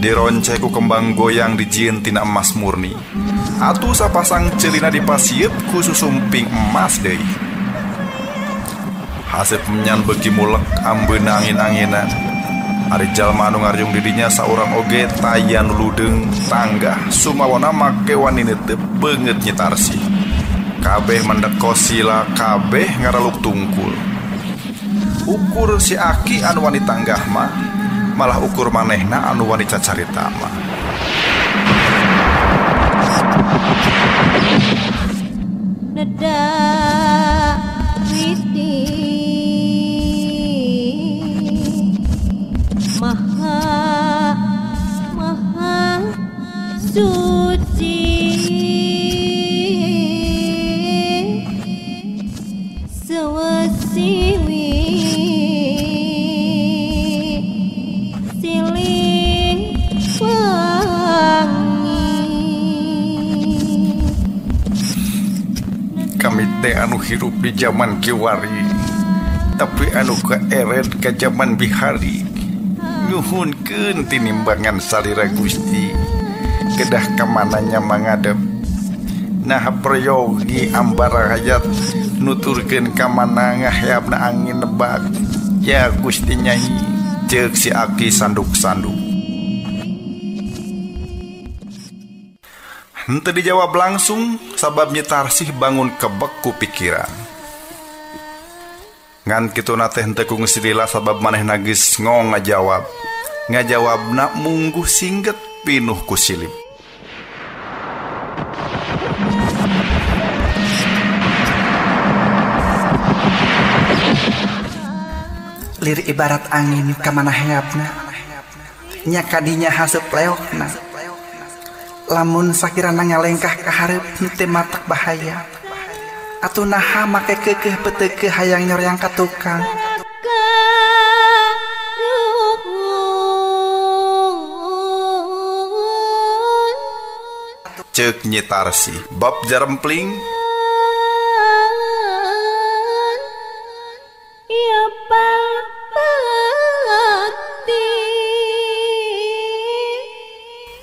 Dironce ku kembang goyang dijieun tina emas murni. Atuh sapasang ceulina dipasieup ku susumping emas deui. Hasep menyan beuki mulek ambeuna angin-anginan. Ari jalma anu ngarjung didinya saurang oge tayan ludeung tanggah sumawana make wanina teu beungeut Nyetarsih kabeh mendek kosila kabeh ngaraluk tungkul ukur si Aki anu wani tanggah mah malah ukur manehna anu wani cacarita mah nada witi maha suci sewasiwi siling wangi kami teh anu hirup di zaman kiwari tapi anu kaeret ka zaman bihari nyuhunkeun tinimbangan salira Gusti kedah kamananya mangadep nah prayogi ambara hayat nuturkeun kamana ngahyapna angin nebak ya Gusti Nyai ceuk si Aki sanduk-sanduk henteu dijawab langsung sabab Nyetarsih bangun kebek ku pikiran ngan kitu na teh henteu ku ngesilila sabab manehna geus ngajawabna mungguh singget pinuh ku silip lir ibarat angin ka mana hayapna nya kadinya haseup leokna lamun sakirana ngalengkah ka hareup teu matak bahaya atuh naha make keukeuh peuteukeuh hayang nyoreang ka tukang ceuk Nyetarsih bab jarempling ya pati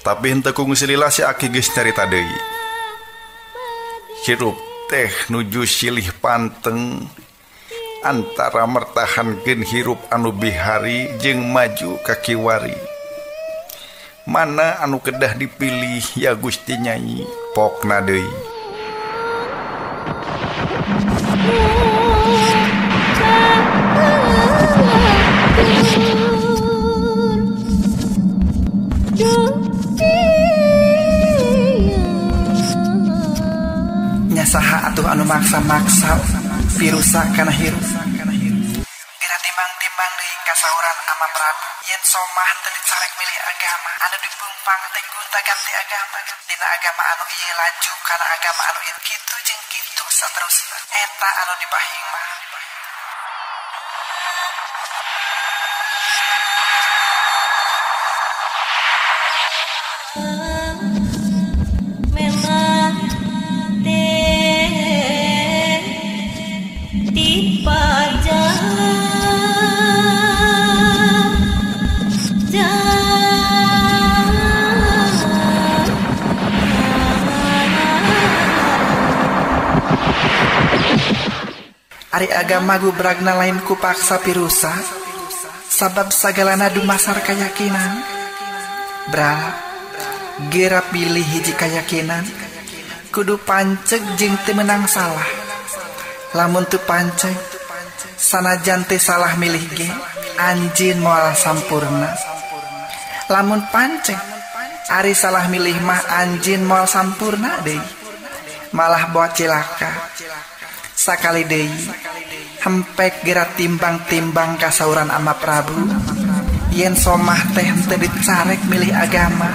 tapi henteu ku ngesilila si Aki geus carita deui hirup teh nuju silih panteng antara mertahankeun hirup anu bihari jeung maju ka kiwari mana anu kedah dipilih ya Gusti Nyai pokna deui saha atuh anu maksa-maksa Pirusa kana hirup. Geura timbang-timbang deui kasauran ama Prabu yen somah teu dicarek milih agama anu dipungpang teh gonta ganti agama dina agama anu ieu laju kana agama anu ieu kitu jeung kitu saterusna eta anu dipahing mah. Memang dipajang Ari agama gubragna lain ku paksa Pirusa sabab sagalana dumasar kayakinan. Bra, geura pilih hiji kayakinan kudu panceg jeung teu meunang salah. Lamun teu panceg sanajan teh salah milih ge anjeun moal sampurna. Lamun panceg ari salah milih mah anjeun moal sampurna deui malah boa cilaka. Sakali deui hempek geura timbang-timbang kasauran ama Prabu yen somah teh henteu dicarek milih agama.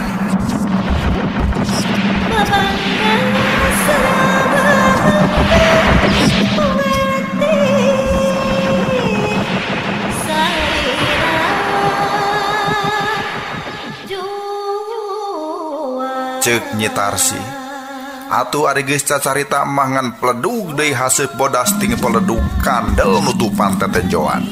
Ceuk Nyi Tarsi, atuh ari geus cacarita mah ngan pledug deui haseup bodas ting pledug kandel nutupan tetenjoan.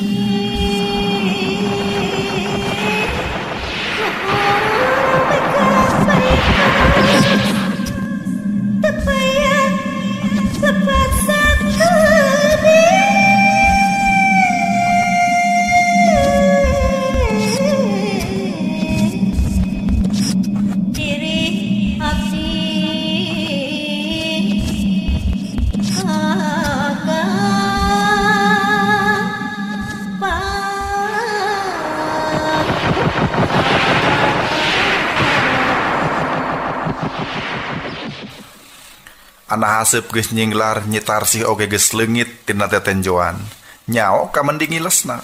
Ana haseup geus nyinglar Nyi Tarsi oge geus leungit tina tetenjoan. Nyao ka mending ngilesna.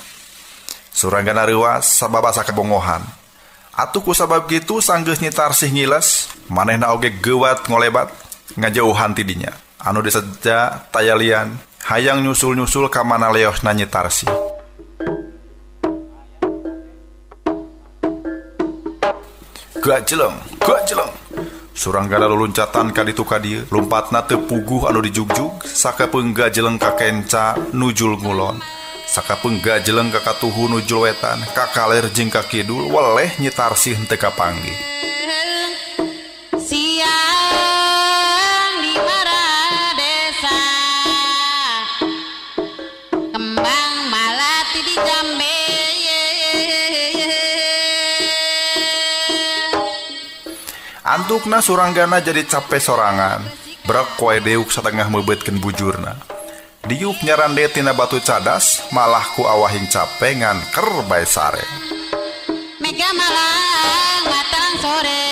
Suranggana reuwas sababasa kebongohan. Atuh ku sabab kitu sanggeus Nyi Tarsi ngiles, manehna oge geuwat ngolebat ngajauhan ti dinya. Anu diseja tayalian hayang nyusul-nyusul ka mana leosna Nyi Tarsi. Gajeleng. Suranggana luluncatan ka ditu ka dieu, lompatna teu puguh anu dijugjug, sakapeung gajeleng ka kenca nujul ngulon, sakapeung gajeleng ka katuhu nujul wetan, ka kaler jeung ka kidul, weleh Nyi Tarsi henteu kapanggih. Siang di Maradesa, kembang malati di Jambe. Antukna Suranggana jadi capek sorangan, brak koe deuk satengah meubetkeun bujurna. Diuk nyarande tina batu cadas, malah ku awahing capek ngan ker bae sare. Mega malang mataran sore,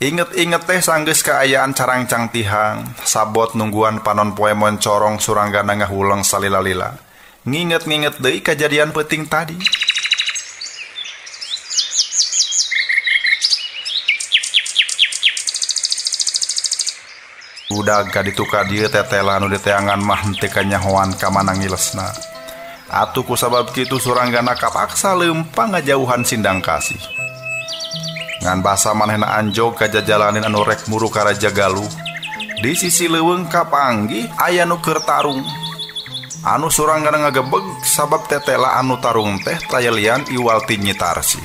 Inget-inget teh sanggeus kaayaan carangcang tihang, sabot nungguan panon poe moncorong Suranggana ngahuleng salila-lila. Nginget-nginget deui kejadian peuting tadi. Udah gaditu ka dieu tetela anu diteangan mah henteu kanyahoan ka mana ngilesna. Atuh ku sabab kitu Suranggana kapaksa leumpang ngajauhan sindang kasih. Ngan basa manehna anjog ka jajalanin anu rek muru ka Raja Galuh. Di sisi leuweung kapanggih aya nu keur tarung. Anu Suranggana ngagebeg sabab tetela anu tarung teh tayalian iwal ti Nyi Tarsi.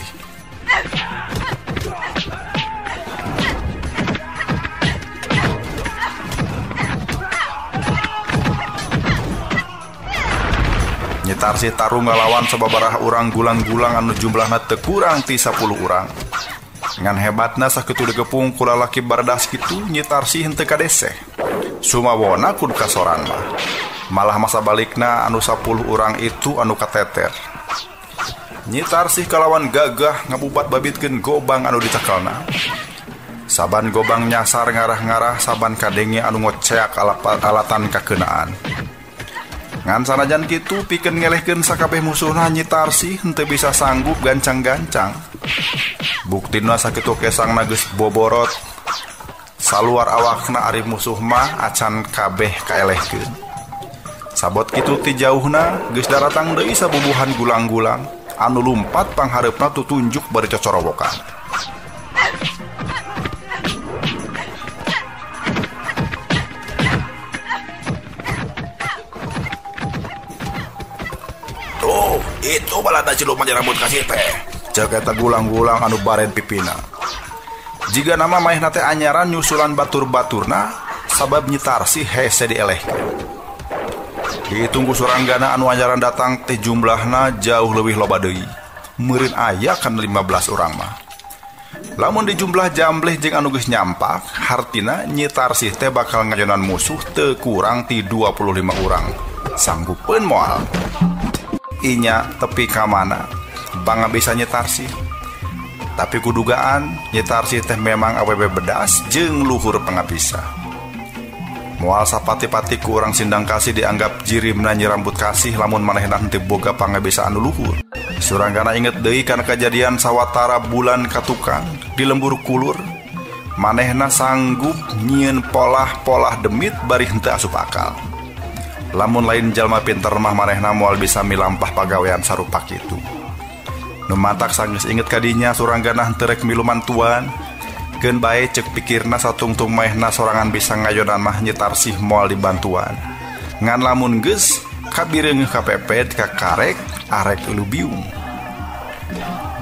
Nyi Tarsih tarung ngalawan sababaraha urang gulang-gulang anu jumlahna teu kurang ti 10 urang. Ngan hebatna sakitu digepung ku lalaki bardas kitu Nyi Tarsih henteu kadeseh. Sumawona kudu kasoran mah. Malah masa balikna anu 10 urang itu anu kateter. Nyi Tarsih kalawan gagah ngabubat babitkeun gobang anu dicekelna. Saban gobang nyasar ngarah-ngarah saban kadenge anu ngoceak alatan kakeunaan. Ngan sanajan kitu pikeun ngelehkeun sakabeh musuhna Nyi Tarsih henteu bisa sanggup gancang-gancang. Buktina sakitu kesangna geus boborot. Saluar awakna ari musuh mah acan kabeh kaelehkeun. Sabot kitu ti jauhna geus daratang deui sabubuhan gulang-gulang anu lumpat panghareupna tutunjuk bari cocorowokan. Itu balada ciluman rambut kasih teh. Cek eta gulang-gulang anu baren pipina. Jiga nama maehna teh anyaran nyusulan batur-baturna sabab Nyi Tarsih hese dielehkeun. Ditunggu suranggana anu anyaran datang teh jumlahna jauh leuwih loba deui. Meureun aya kan 15 urang mah. Lamun di jumlah jambleh jeung anu geus nyampak, hartina Nyi Tarsih teh bakal ngajonan musuh teu kurang ti 25 urang. Sanggupeun moal. Inya tepi ka mana bangga bisa Nyi Tarsih. Tapi kudugaan Nyi Tarsih teh memang awewe bedas jeung luhur pangabisa. Moal sapati-pati ku urang sindang kasih dianggap jirimna Nyi Rambut Kasih lamun manehna henteu boga pangabisa anu luhur. Suranggana inget deui kana kejadian sawatara bulan katukang di lembur kulur. Manehna sanggup nyieun polah-polah demit bari henteu asup akal. Lamun lain jalma pinter mah manehna moal bisa milampah pagawean sarupa kitu. Nu matak sanggeus inget kadinya suranggana henteu rek milu mantuan. Keun bae cek pikirna satungtung maehna sorangan bisa ngayonan mah Nyi Tarsih moal dibantuan. Ngan lamun geus kabireungeuh kapepet ka karek arek ulu biung.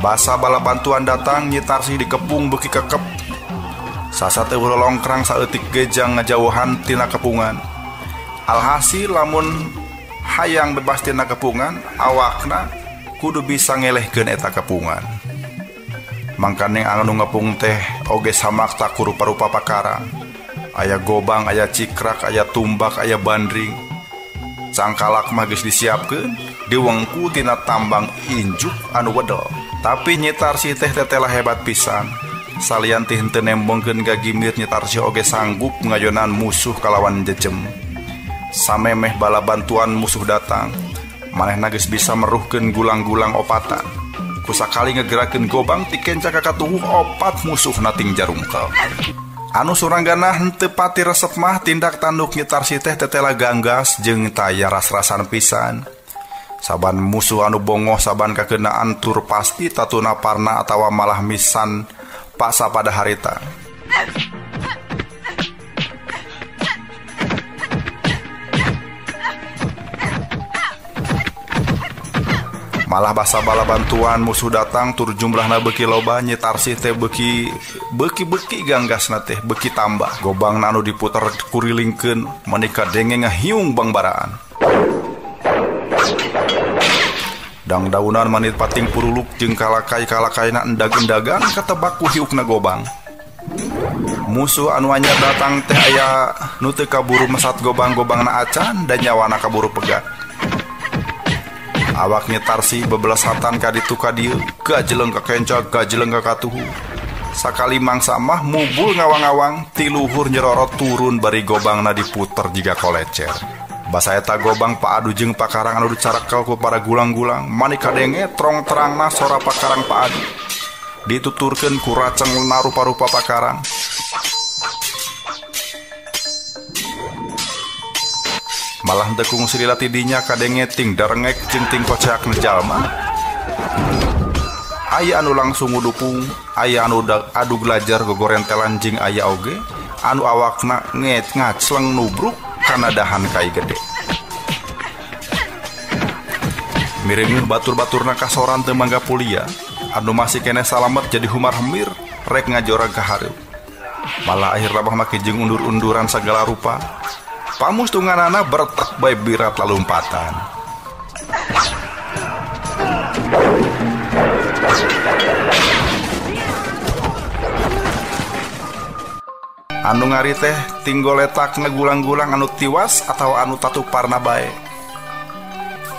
Basa bala bantuan datang Nyi Tarsih dikepung beuki kekep. Sasate lolongkrang saeutik gejang ngajauhan tina kepungan. Alhasil lamun hayang bebas tina kepungan, awakna kudu bisa ngelehkeun eta kepungan. Mangkane anu ngepung teh oge samakta ku rupa-rupa pakarang. Aya gobang, aya cikrak, aya tumbak, aya bandring. Cangkalak mah geus disiapkeun diwengku tina tambang injuk anu wedel. Tapi Nyi Tarsih teh tetela hebat pisan. Salian teh henteu nembongkeun gagimir Nyi Tarsih oge sanggup ngajonan musuh kalawan jejem. Samemeh bala bantuan musuh datang, manehna geus bisa meruhkeun gulang-gulang opatan. Kusakali ngegerakeun gobang ti kenca kakatuhuh opat musuhna ting jarungkel. Anu suranggana henteu pati resep mah tindak tanduk Nyi Tarsih teh tetela ganggas jeung taya ras-rasan pisan. Saban musuh anu bongoh saban kakeunaan tur pasti tatuna parna atawa malah misan paksa pada harita. Malah basa bala bantuan musuh datang tur jumlahna beuki loba Nyi Tarsih teh beuki ganggasna teh beuki tambah. Gobangna anu diputer kurilingkeun manika denge ngahiung bangbaraan. Dang daunan manit pating puruluk jeung kalakai-kalakaina endag-endagan katebak ku hiukna gobang. Musuh anu anyar datang teh aya nu teu kaburu mesat gobang-gobangna acan dan nyawana kaburu pegat. Awak Nyi Tarsih bebelasatan ka ditu ka dieu, gajeleng ka kenca, gajeleng ka katuhu. Sakali mangsa mah mubul ngawang-ngawang ti luhur nyerorot turun bari gobangna diputer jiga kolecer. Basa eta gobang paadu jeung pakarang anu dicarekel ku para gulang-gulang, manika denge trong terangna sora pakarang paadu. Dituturkeun ku raceng na rupa-rupa pakarang. Malah teu kungsi dilatidinya kadenge ting darengek jeung ting koceakna jalma. Aya anu langsung ngudupung, aya anu adu glajar gogorentelan jeung aya oge anu awakna ngacleng nubruk kana dahan kai gede. Mireungeuh batur-baturna kasoran teu mangga pulia, anu masih keneh salamet jadi humar hemir rek ngajorag ka hareup. Malah akhir rabah make jeung undur-unduran sagala rupa. Pamustunganana bertek bae birat lalumpatan. Anu ngari teh tinggal letak ngegulang-gulang anu tiwas atau anu tatuparna bae.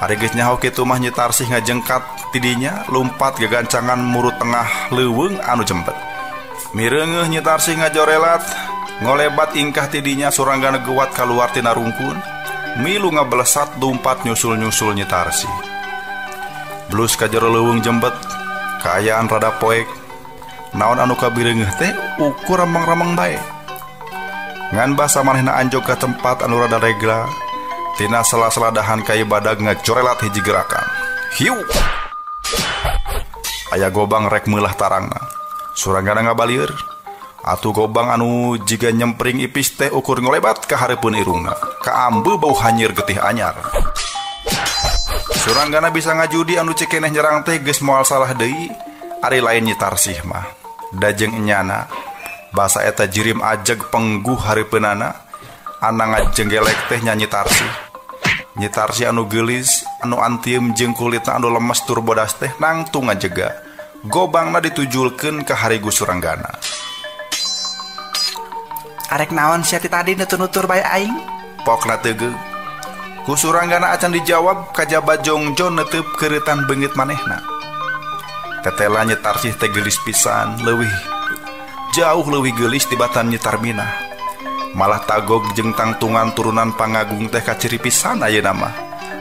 Ari geus nyaho kitu mah Nyi Tarsih ngajengkat tidinya lumpat gagancangan murut tengah leuweung anu jempet. Mireungeuh Nyi Tarsih ngajorelat ngolebat ingkah tidinya Suranggana gewat kaluar tina rungkun. Milu ngablesat lumpat nyusul-nyusul Nyi Tarsih. Blus ka jero leuweung jembet kaayaan rada poek. Naon anu kabireungeuh teh ukur remeng-remeng bae. Ngan basa manehna anjog ka tempat anu rada regla. Tina sela-sela dahan kayu badag ngajorelat hiji gerakan. Hiu! Aya gobang rek meulah tarangna. Suranggana ngabalieur. Atuh gobang anu jiga nyempring ipis teh ukur ngolebat ka hareupeun irungna. Kaambu bau hanyir getih anyar. Suranggana bisa ngajudi anu cekeneh nyerang teh geus moal salah deui. Ari lain Nyi Tarsih mah. Dajeng enyana. Basa eta jirim ajeg pengguh hareupeunana. Ana ngajenggelek teh Nyi Tarsih. Nyi Tarsih anu geulis, anu antieum jeung kulitna anu lemes tur bodas teh nangtung ngajega. Gobangna ditujulkeun ka harigu Suranggana. Arek naon sia ti tadi nutur-nutur bae aing? Pokna teu. Ku Suranggana acan dijawab kajaba jongjo neuteub keuretan beungit manehna. Tetela Nyi Tarsih teh geulis pisan, leuwih jauh leuwih geulis tibatan Nyi Tarminah. Malah tagog jeung tangtungan turunan pangagung teh kaciri pisan ayeuna mah.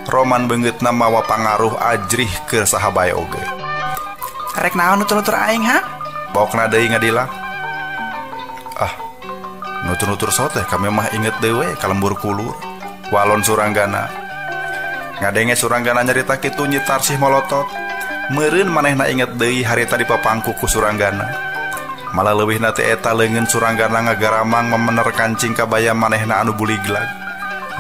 Roman beungeutna mawa pangaruh ajrih ke saha bae oge. Arek naon nutur-nutur aing ha? Pokna deui ngadila. Nutur-nutur so teh kami mah inget deui we kalembur kulur. Walon Suranggana. Ngadenge Suranggana nyarita kitu Nyi Tarsih molotot. Meureun manehna inget deui harita dipapangku ku Suranggana. Malah leuwihna teh eta leungeun Suranggana ngagaramang memener kancing kabaya manehna anu buliglag.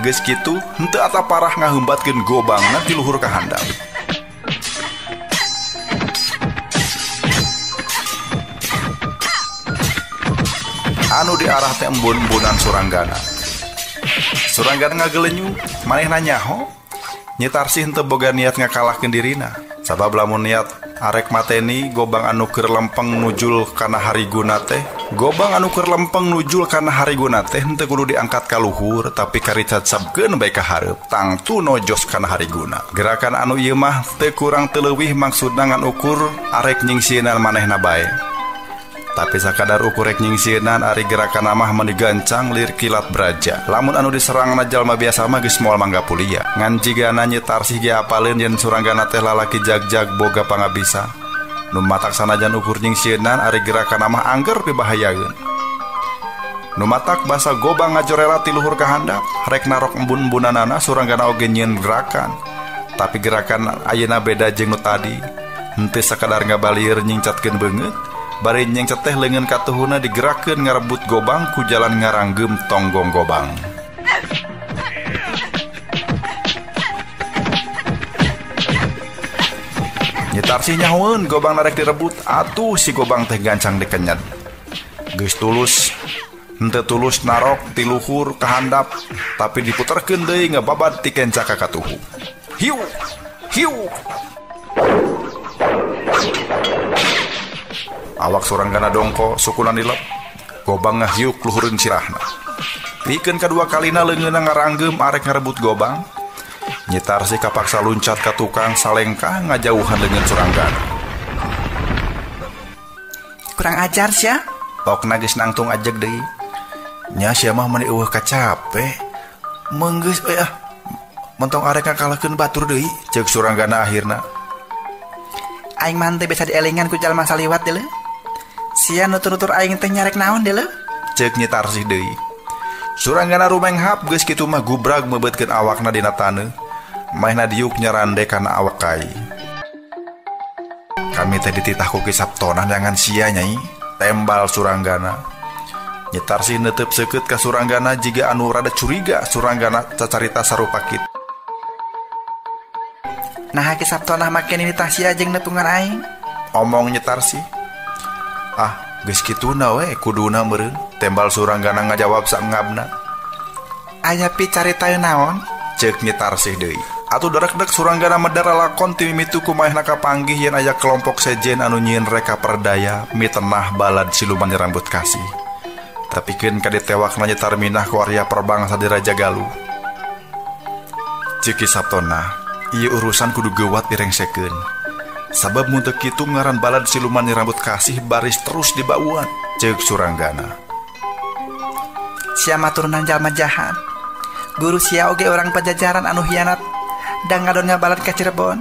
Geus kitu henteu ata parah ngaheumbatkeun gobangna ti luhur ka handap. Anu diarah teh embun-embunan Suranggana. Suranggana ngagelenyu, manehna nyaho. Nyi Tarsih henteu boga niat ngakalahkeun dirina. Sabab lamun niat arek mateni gobang anu keur lempeng nujul kana hariguna teh. Gobang anu keur lempeng nujul kana hariguna teh henteu kudu diangkat ka luhur tapi karicacabkeun bae ka hareup tangtu nojos kana hariguna. Gerakan anu ieu mah teu kurang teu leuwih maksudna ngan ukur arek nyingsieunna manehna bae. Tapi sakadar ukur rek nyingsieunna ari gerakan mah menigancang lir kilat braja. Lamun anu diserangna jalma biasa mah geus moal mangga pulia. Ngan jigana Nyi Tarsih ge apaleun yen Suranggana teh lalaki jag-jag boga pangabisa. Nu matak sanajan ukur nyingsieunna ari gerakan mah angger pibahayaeun. Nu matak basa gobang ngajorelat ti luhur ka handap, rek narok embun-embunanana Suranggana oge nyieun gerakan. Tapi gerakan ayeuna beda jeung nu tadi. Henteu sakadar ngabalieur nyingcatkeun beungeut. Bari nyengcet teh leungeun katuhuna digerakkeun ngarebut gobang ku jalan ngaranggeum tonggong gobang. Nyi Tarsih nyahoeun gobang narek direbut, atuh si gobang teh gancang dikenyet. Geus tulus henteu tulus narok ti luhur ka handap, tapi diputerkeun deui ngababad ti kenca ka katuhu. Hiu! Hiu! Awak Suranggana dongko sukuna nilep. Gobang ngahiuk luhureun sirahna. Pikeun kadua kalina leungeunna ngaranggeum arek ngarebut gobang. Nyi Tarsih kapaksa luncat ka tukang salengkah ngajauhan leungeun Suranggana. Kurang ajar sia. Pokna geus nangtung ajeg deui. Nya sia mah meni eueuh kacape. Menggeus mentong arek ngakalahkeun batur deui ceuk Suranggana akhirna. Aing mah teh bisa dielingan ku jalma saliwat deuleu. Sia nutur-nutur aing teh nyarek naon deuleu? Ceuk Nyi Tarsih deui. Suranggana rumenghap geus kitu mah gubrag mebeutkeun awakna dina taneuh. Maehna diuk nyarande kana awak kai. Kami teh dititah ku Ki Sabtona nyangan sia nyai, tembal Suranggana. Nyi Tarsih neuteub seukeut ka Suranggana jiga anu rada curiga Suranggana cacarita sarupa kitu. Nah Ki Sabtona make nitah sia jeung nepungan aing. Omong Nyi Tarsih. Geus kituna we kuduna meureun, tembal Suranggana ngajawab saengabna. Aya pi carita naon? Ceuk Nyi Tarsih deui. Atuh derek-dek Suranggana medar lakon ti mimitu kumaehna kapanggih yen aya kelompok sejen anu nyieun reka perdaya mitenah balad siluman rambut kasih. tapikeun ka ditewakna nyetar minah ku Arya Perbangsa di Raja Galuh. Ceuk Sabtona, ieu urusan kudu geuwat direngsekeun. Sabab mun teu kitu ngaran balad siluman rambut kasih baris terus dibauan, ceuk Suranggana. Sia maturunan jalma jahat. Guru sia oge orang Pajajaran anu hianat dan ngadonnya balad ka Cirebon.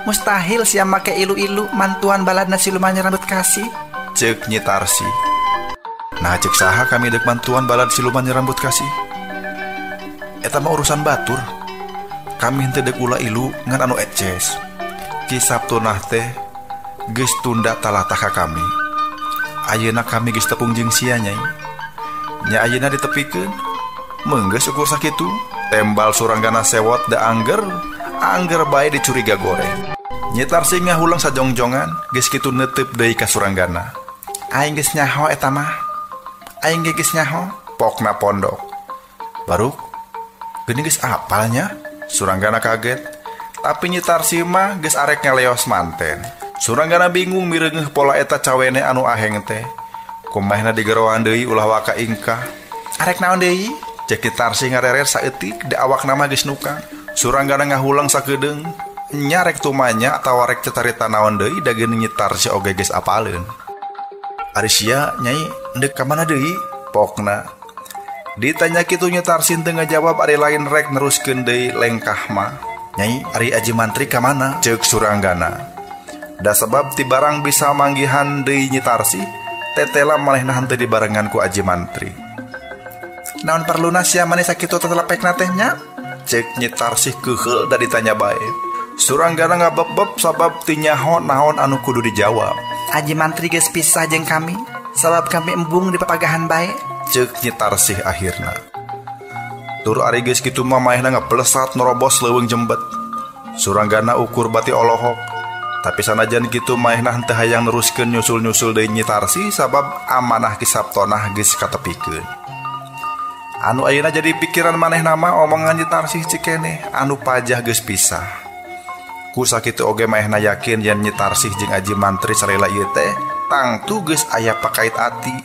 Mustahil sia make ilu-ilu mantuan baladna siluman rambut kasih, ceuk Nyi Tarsi. Nah ceuk saha kami dek mantuan balad siluman rambut kasih? Eta mah urusan batur. Kami henteu dek ulah ilu ngan anu eces. Ki Sabtona teh geus tunda talatah ka kami. Ayeuna kami geus tepung jeung sia Nyai. Nya ayeuna ditepikeun. Meunggeus ukur sakitu, tembal Suranggana sewot da angger bae dicuriga goreng. Nyi Tarsi ngahulang sajongjongan geus kitu neuteup deui ka Suranggana. Aing geus nyaho eta mah. Aing geus nyaho, pokna pondok. Baruk, geuning geus apalnya? Suranggana kaget, tapi Nyi Tarsi mah geus arek ngaleos manten. Suranggana bingung mireungeuh pola eta cawene anu aheng teh. Kumahna digeroan deui ulah waka ingkah. Arek naon deui? Cek Nyi Tarsi ngarerer saeutik da awakna mah geus nukang. Suranggana ngahulang sakedeung, nya rek tumanya atawa rek cetarita naon deui da geuning Nyi Tarsi oge geus apaleun. Ari sia Nyai endek ka mana deui? Pokna. Ditanya kitu Nyi Tarsi teu ngajawab, ari lain rek neruskeun deui lengkah mah. Nyai, ari Aji Mantri ka mana? Ceuk Suranggana. Da sebab ti barang bisa manggihan deui Nyi Tarsi, tetela manehna henteu dibarengan ku Aji Mantri. Naon perluna sia maneh sakitu tetelepekna teh nya? Ceuk Nyi Tarsi keuheul da ditanya bae. Suranggana ngabeb-beb sabab ti nyaho naon anu kudu dijawab. Aji Mantri geus pisah jeung kami, sabab kami embung di papagahan bae. Ceuk Nyi Tarsi akhirna. Tur ari geus kitu mah maehna ngaplesat nerobos leuweung jembet. Suranggana ukur bati olohok. Tapi sanajan kitu maehna henteu hayang neruskeun nyusul-nyusul deui Nyi Tarsi sabab amanah Ki Sabtona geus katepikeun. Anu ayeuna jadi pikiran manehna mah omongan Nyi Tarsi cikene anu pajah geus pisah. Ku sakitu oge maehna yakin yen Nyi Tarsi jeung Aji Mantri sarela ieu teh tangtu geus aya pakait ati.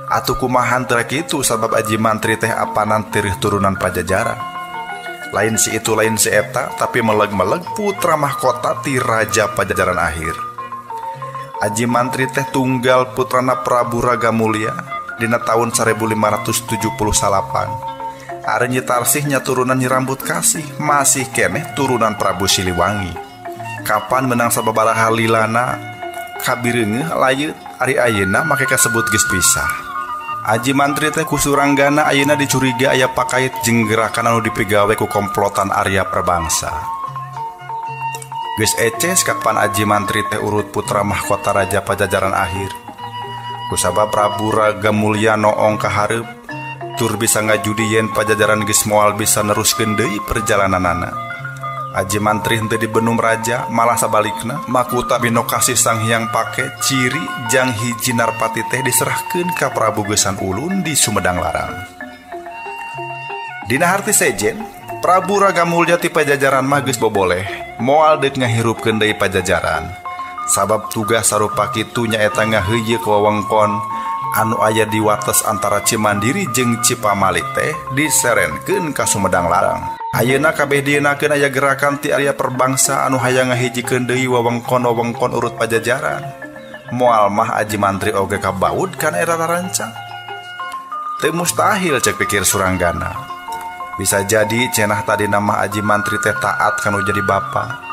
Atuh kumaha teu kitu sabab Aji Mantri teh apanan tirih turunan Pajajaran. Lain si itu lain si eta, tapi meleg-meleg putra mahkota ti Raja Pajajaran akhir. Aji Mantri teh tunggal putrana Prabu Ragamulya dina tahun 1578. Ari Nyi Tarsi nya turunan Nyi Rambut Kasih, masih keneh turunan Prabu Siliwangi. Kapan menang sababaraha lilana kabireungeuh layeut, ari ayeuna make kasebut geus pisah. Aji Mantri teh ku Suranggana ayeuna dicuriga aya pakait jeung gerakan anu dipigawe ku komplotan Arya Perbangsa. Geus eces kapan Aji Mantri teh urut putra mahkota Raja Pajajaran akhir. Kusabab Prabu Ragamulya noong ka hareup tur bisa ngajudi yen Pajajaran geus moal bisa neruskeun deui perjalananana. Aji Mantri henteu dibenum raja, malah sabalikna mahkota bino kasih Sang Hyang Pake ciri jang hiji Narpati teh diserahkeun ka Prabu Gesan Ulun di Sumedang Larang. Dina harti sejen, Prabu Ragamulya ti Pajajaran mah geus boboleh moal deuk ngahirupkeun deui Pajajaran. Sabab tugas sarupa kitu nyaeta ngaheuyeuk wewengkon anu aya di wates antara Cimandiri jeung Cipamalik teh diserenkeun ka Sumedang Larang. Ayeuna kabeh dienakeun aya gerakan ti Arya Perbangsa anu hayang ngahijikeun deui wewengkon-wewengkon urut Pajajaran. Moal mah Aji Mantri oge kabaud kana era rancang. Teu mustahil cek pikir Suranggana. Bisa jadi cenah tadi nama Aji Mantri teh taat kanu jadi bapa.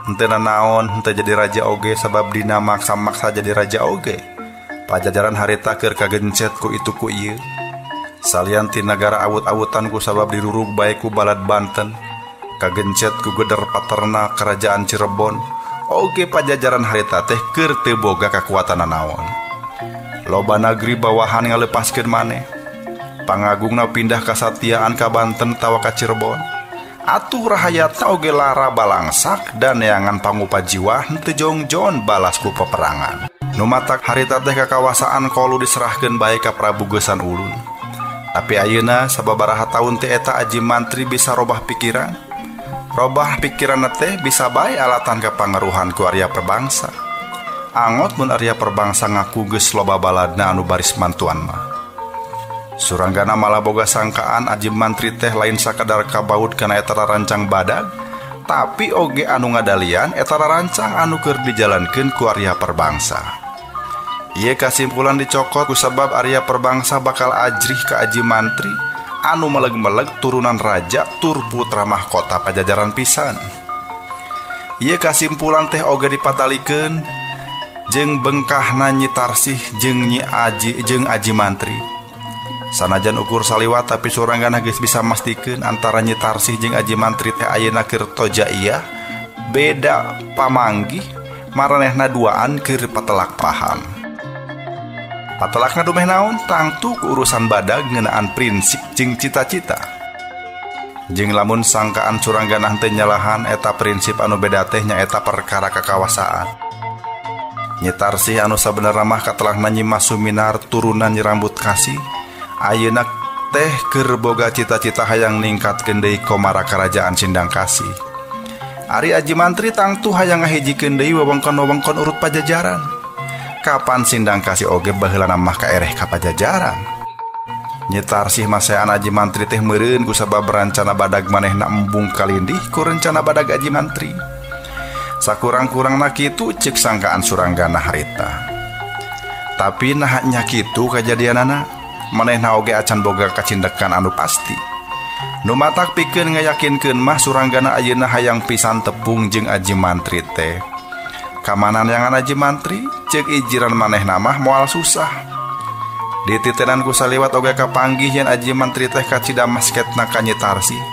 Henteu naon henteu jadi raja oge sabab dina maksa-maksa jadi raja oge. Pajajaran harita keur kagencet ku itu ku ieu. Salian ti nagara awut-awutan ku sabab dirurug bae ku balad Banten, kagencet ku geder paterna kerajaan Cirebon. Oge Pajajaran harita teh keur teu boga kakuatan naon. Loba nagri bawahan ngalepaskeun maneh. Pangagungna pindah kasatiaan ka Banten tawa ka Cirebon. Atuh rahayatna oge lara balangsak dan neangan pangupajiwa henteu jongjon balas ku peperangan. Nu matak harita teh kakawasaan kolu diserahkeun bae ka Prabu Gesan Ulun. Tapi ayeuna sababaraha taun teh eta Aji Mantri bisa robah pikiran. Robah pikiran teh bisa bae alatan ka pangaruhan ku Arya Perbangsa. Angot mun Arya Perbangsa ngaku geus loba baladna anu baris mantuan mah. Suranggana malah boga sangkaan Aji Mantri teh lain sakadar kabaud kana eta rancang badag, tapi oge anu ngadalian eta rancang anu keur dijalankeun ku Arya Perbangsa. Ieu kasimpulan dicokot kusabab Arya Perbangsa bakal ajrih ka Aji Mantri anu meleg-meleg turunan raja tur putra mahkota Pajajaran pisan. Ieu kasimpulan teh oge dipatalikeun jeung bengkahna Nyi Tarsih jeung Aji Mantri. Sanajan ukur saliwat tapi Suranggana geus bisa mastikeun antara Nyi Tarsih jeung Aji Mantri teh ayeuna keur toja iya beda pamanggih maranehna duaan keur patelak paham. Patelakna dumeh naon tangtu ku urusan badag ngeunaan prinsip jeung cita-cita. Jeung lamun sangkaan Suranggana teu nyalahan eta prinsip anu beda teh nyaeta perkara kakawasaan. Nyi Tarsih anu sabenerna mah katelahna Nyi Mas Suminar turunan Nyi Rambut Kasih ayeuna teh keur boga cita-cita hayang ningkatkeun deui komara karajaan Sindang Kasih. Ari Aji Mantri tangtu hayang ngahijikeun deui wewengkon-wewengkon urut Pajajaran. Kapan Sindang Kasih oge baheulana mah kaereh ka Pajajaran. Nyi Tarsih masean Aji Mantri teh meureun kusabab rencana badag manehna embung kalindih ku rencana badag Aji Mantri. Sakurang-kurangna kitu ceuk sangkaan Suranggana harita. Tapi nah nya kitu kajadianana manehna oge acan boga kacindekan anu pasti. Nu matak pikeun ngayakinkeun mah Suranggana ayeuna hayang pisan tepung jeung Aji Mantri teh. Kamananeangan Aji Mantri ceuk ijiran manehna mah moal susah. Dititenan ku saliwat oge kapanggih yen Aji Mantri teh kacidamaskeutna ka Nyi Tarsih.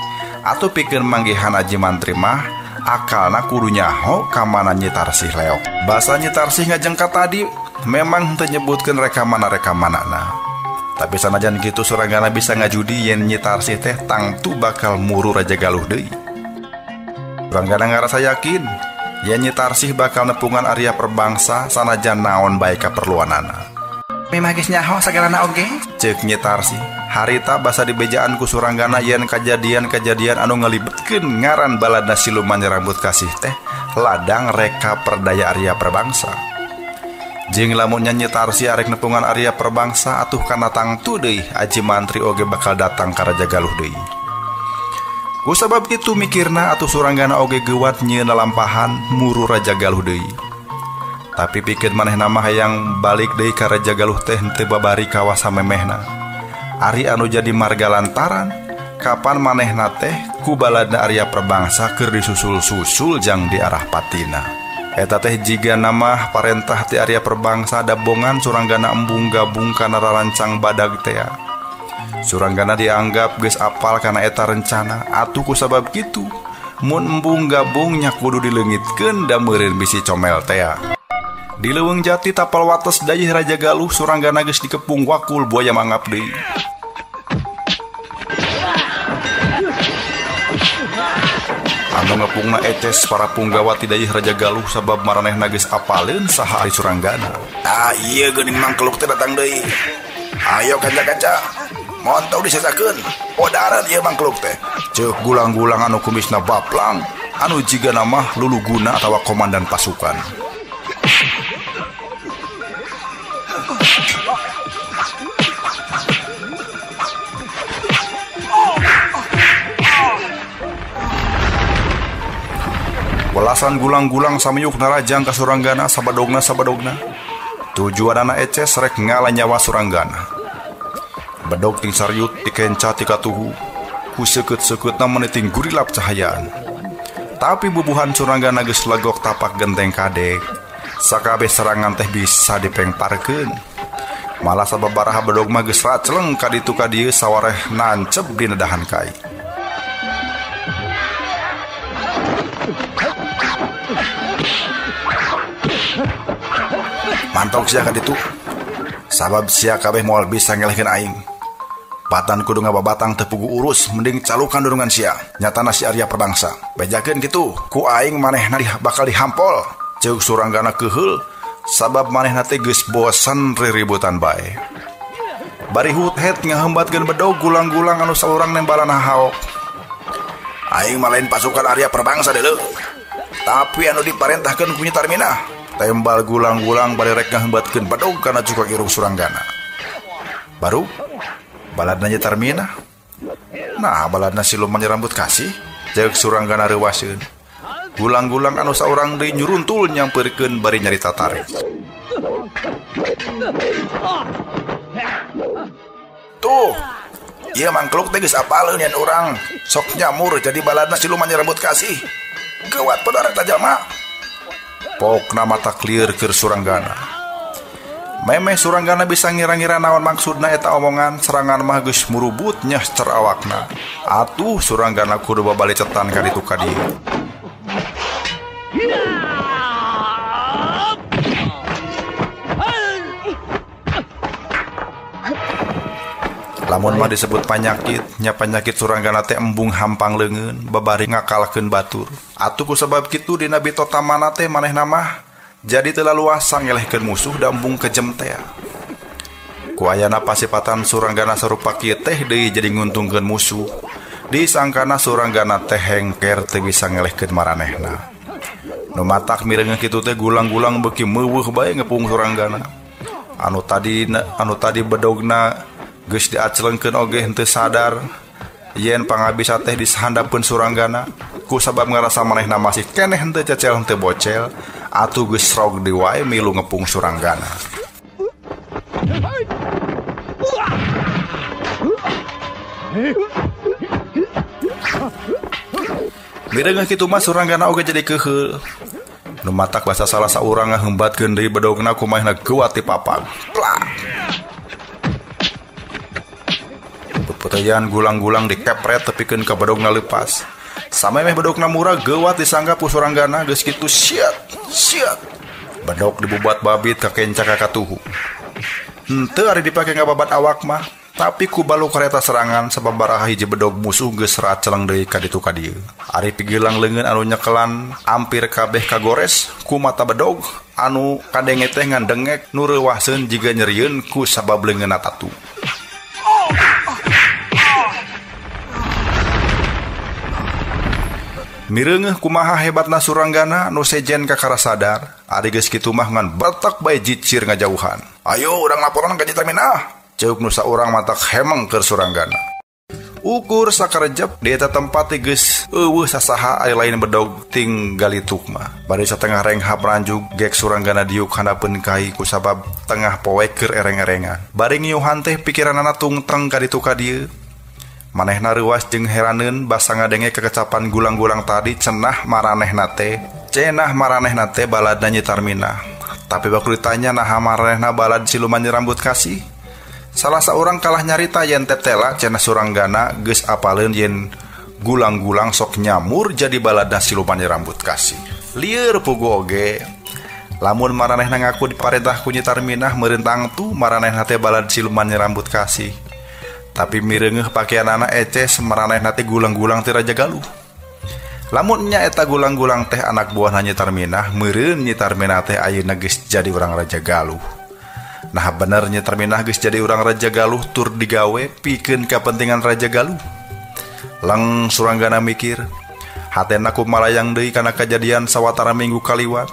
Atuh pikeun manggihan Aji Mantri mah akalna kudu nyaho ka mana Nyi Tarsih leok. Basa Nyi Tarsih ngajengka tadi memang teu nyebutkeun rekamanana. Tapi sanajan gitu Suranggana bisa ngajudi yen Nyi Tarsih teh tangtu bakal muru Raja Galuh deui. Suranggana ngarasa yakin yen Nyi Tarsih bakal nepungan Arya Perbangsa sanajan naon bae kaperluanana. Memang geus nyaho sagalana oge Ceuk Nyi Tarsih. Harita basa dibejaan ku Suranggana yen kajadian-kajadian anu ngelibetkeun ngaran baladna siluman Nyi Rambut Kasih teh ladang reka perdaya Arya Perbangsa. Jeung lamun Nyi Tarsih arek nepungan Arya Perbangsa atuh kana tangtu deui Aji Mantri oge bakal datang ka Raja Galuh deui. Ku sabab kitu mikirna atuh Suranggana oge geuwat nyieun lalampahan muru Raja Galuh deui. Tapi pikeun manehna mah hayang balik deui ka Raja Galuh teh teu babari kawasa memehna. Ari anu jadi marga lantaran kapan manehna teh ku baladna Arya Perbangsa keur disusul-susul jang di arah patina. Eta teh jiga nama parentah ti Arya Perbangsa dabongan Suranggana embung gabung kana rancang badag teh. Suranggana dianggap geus apal kana eta rencana. Atuh ku sabab kitu mun embung gabung nya kudu dileungitkeun da meureun bisi comel teh. Di leuweung jati tapal wates dayeuh Raja Galuh Suranggana geus dikepung wakul buaya mangap deui. Anu ngepungna eces para punggawati dayeuh Raja Galuh sabab maranehna geus apaleun saha ari Suranggana. Ieu geuning mangkeluk teh datang deui. Ayo kanca-kanca, montong disesakeun. Odaran ieu mangkeluk teh. Ceuk gulang-gulang anu kumisna baplang, anu jigana mah luluguna atawa komandan pasukan. Welasan gulang-gulang samiyuk narajang ka Suranggana sabadogna. Tujuanana eces rek ngala nyawa Suranggana. Bedog ting sariut dikenca ti katuhu ku seukeut-seukeutna meuniting gurilap cahayaan. Tapi bubuhan Suranggana geus legok tapak genteng kadek. Sakabeh serangan teh bisa dipengparkeun. Malah sababaraha bedog mah geus racleng ka ditu ka dieu sawareh nancep dina dahan kai. Mantong sia ka ditu. Sabab sia kabeh moal bisa ngelehkeun aing. Patan kudu ngababatang teu pugu urus, mending calukan durungan sia. Nyatana si Arya Perbangsa. Bejakeun kitu, ku aing manehna bakal dihampol. Ceuk Suranggana keheul, sabab manehna teh geus bosan riributan bae. Bari hut-het ngahembatkeun bedog gulang-gulang anu saurang nembalan haok. Aing mah lain pasukan Arya Perbangsa deuleu. Tapi anu diparentahkeun ku Nyi Tarminah, tembal gulang-gulang bari rek ngahembatkeun bedog kana cukak irung Suranggana. Baru Baladna nyetar minah. Nah, baladna siluman rambut kasih jeung Suranggana reuwaseun. Gulang-gulang anu saurang deui nyuruntul nyampeurkeun bari nyarita tarik. Tuh, ieu mangkluk teh geus apaleun yen urang sok nyamur jadi baladna siluman rambut kasih. Geuwat pedarek ta jalma. Pokna mata clear keur Suranggana. Memeh Suranggana bisa ngira-ngira naon maksudna eta omongan serangan mah geus murubut nya secara awakna. Atuh Suranggana kudu babalecetan ka ditu ka dieu. Lamun mah disebut penyakit, nya penyakit Suranggana teh embung hampang leungeun, babari ngakalahkeun batur. Atuh kusabab kitu dina bitota mana teh manehna mah jadi teu laluasa ngelehkeun musuh da embung kejem teh. Ku ayana pasipatan Suranggana sarupa kieu teh deui jadi nguntungkeun musuh. Disangkana Suranggana teh hengker teu bisa ngelehkeun maranehna. Nu matak mireungeuh kitu teh gulang-gulang beuki meuweuh bae ngepung Suranggana. Anu tadi bedogna geus diacelengkeun oge henteu sadar yen pangabisa teh disahandapkeun Suranggana ku sabab ngarasa manehna masih keneh henteu cecel henteu bocel atuh geus rog deui wae milu ngepung Suranggana. Mireungeuh kitu mah Suranggana oge jadi keuheul. Nu matak basa salah saurang ngaheumbatkeun deui bedogna ku manehna geuwat ti papag. Plak. Putayan gulang-gulang dikepret tepikeun ka bedogna leupas. Samemeh bedogna murah geuwat disangga ku Suranggana geus kitu siat. Bedog dibubat babit ka kenca ka katuhu. Henteu ari dipake ngababat awak mah, tapi ku balu kareta serangan sababaraha hiji bedog musuh geus raceleng deui ka ditu ka dieu. Ari pigelang leungeun anu nyekelan ampir kabeh kagores ku mata bedog anu kadenge teh ngandengek nu reuwaseun jiga nyerieun ku sabab leungeunna tatu. Mireungeuh kumaha hebatna Suranggana nu sejen ka karasadar, ari geus kitu mah ngan batak bae jicir ngajauhan. Ayo urang laporan ka Citra Minah, ceuk nu saurang matak hemeng keur Suranggana. Ukur sakarejep di eta tempat geus eueuh sasaha aya lain bedog ting galituk mah. Bari satengah renghap ranjug gek Suranggana diuk handapeun kai ku sabab tengah poe keur ereng-erengan. Bari ngiuhan teh pikiranna tungteng ka ditu ka dieu. Manehna reuwas jeung heraneun basa ngadenge kekecapan gulang-gulang tadi cenah maranehna teh baladna nyetar minah. Tapi bakul ditanya naha maranehna balad siluman rambut kasih. Salah saurang kalah nyarita yen tetela cenah Suranggana geus apaleun yen gulang-gulang sok nyamur jadi baladna siluman rambut kasih. Lieur pugu oge. Lamun maranehna ngaku diparentah ku nyetar minah meurentang tu maranehna teh balad siluman rambut kasih. Tapi mireungeuh pakaianana eces maranehna teh gulang-gulang teh Raja Galuh. Lamun nya eta gulang-gulang teh anak buahna nyetar minah, meureun nyetar minah teh ayeuna geus jadi urang Raja Galuh. Nah bener nyetar minah geus jadi urang Raja Galuh tur digawe pikeun kapentingan Raja Galuh. Lang Suranggana mikir, hatena kumalayang deui kana kajadian sawatara minggu kaliwat.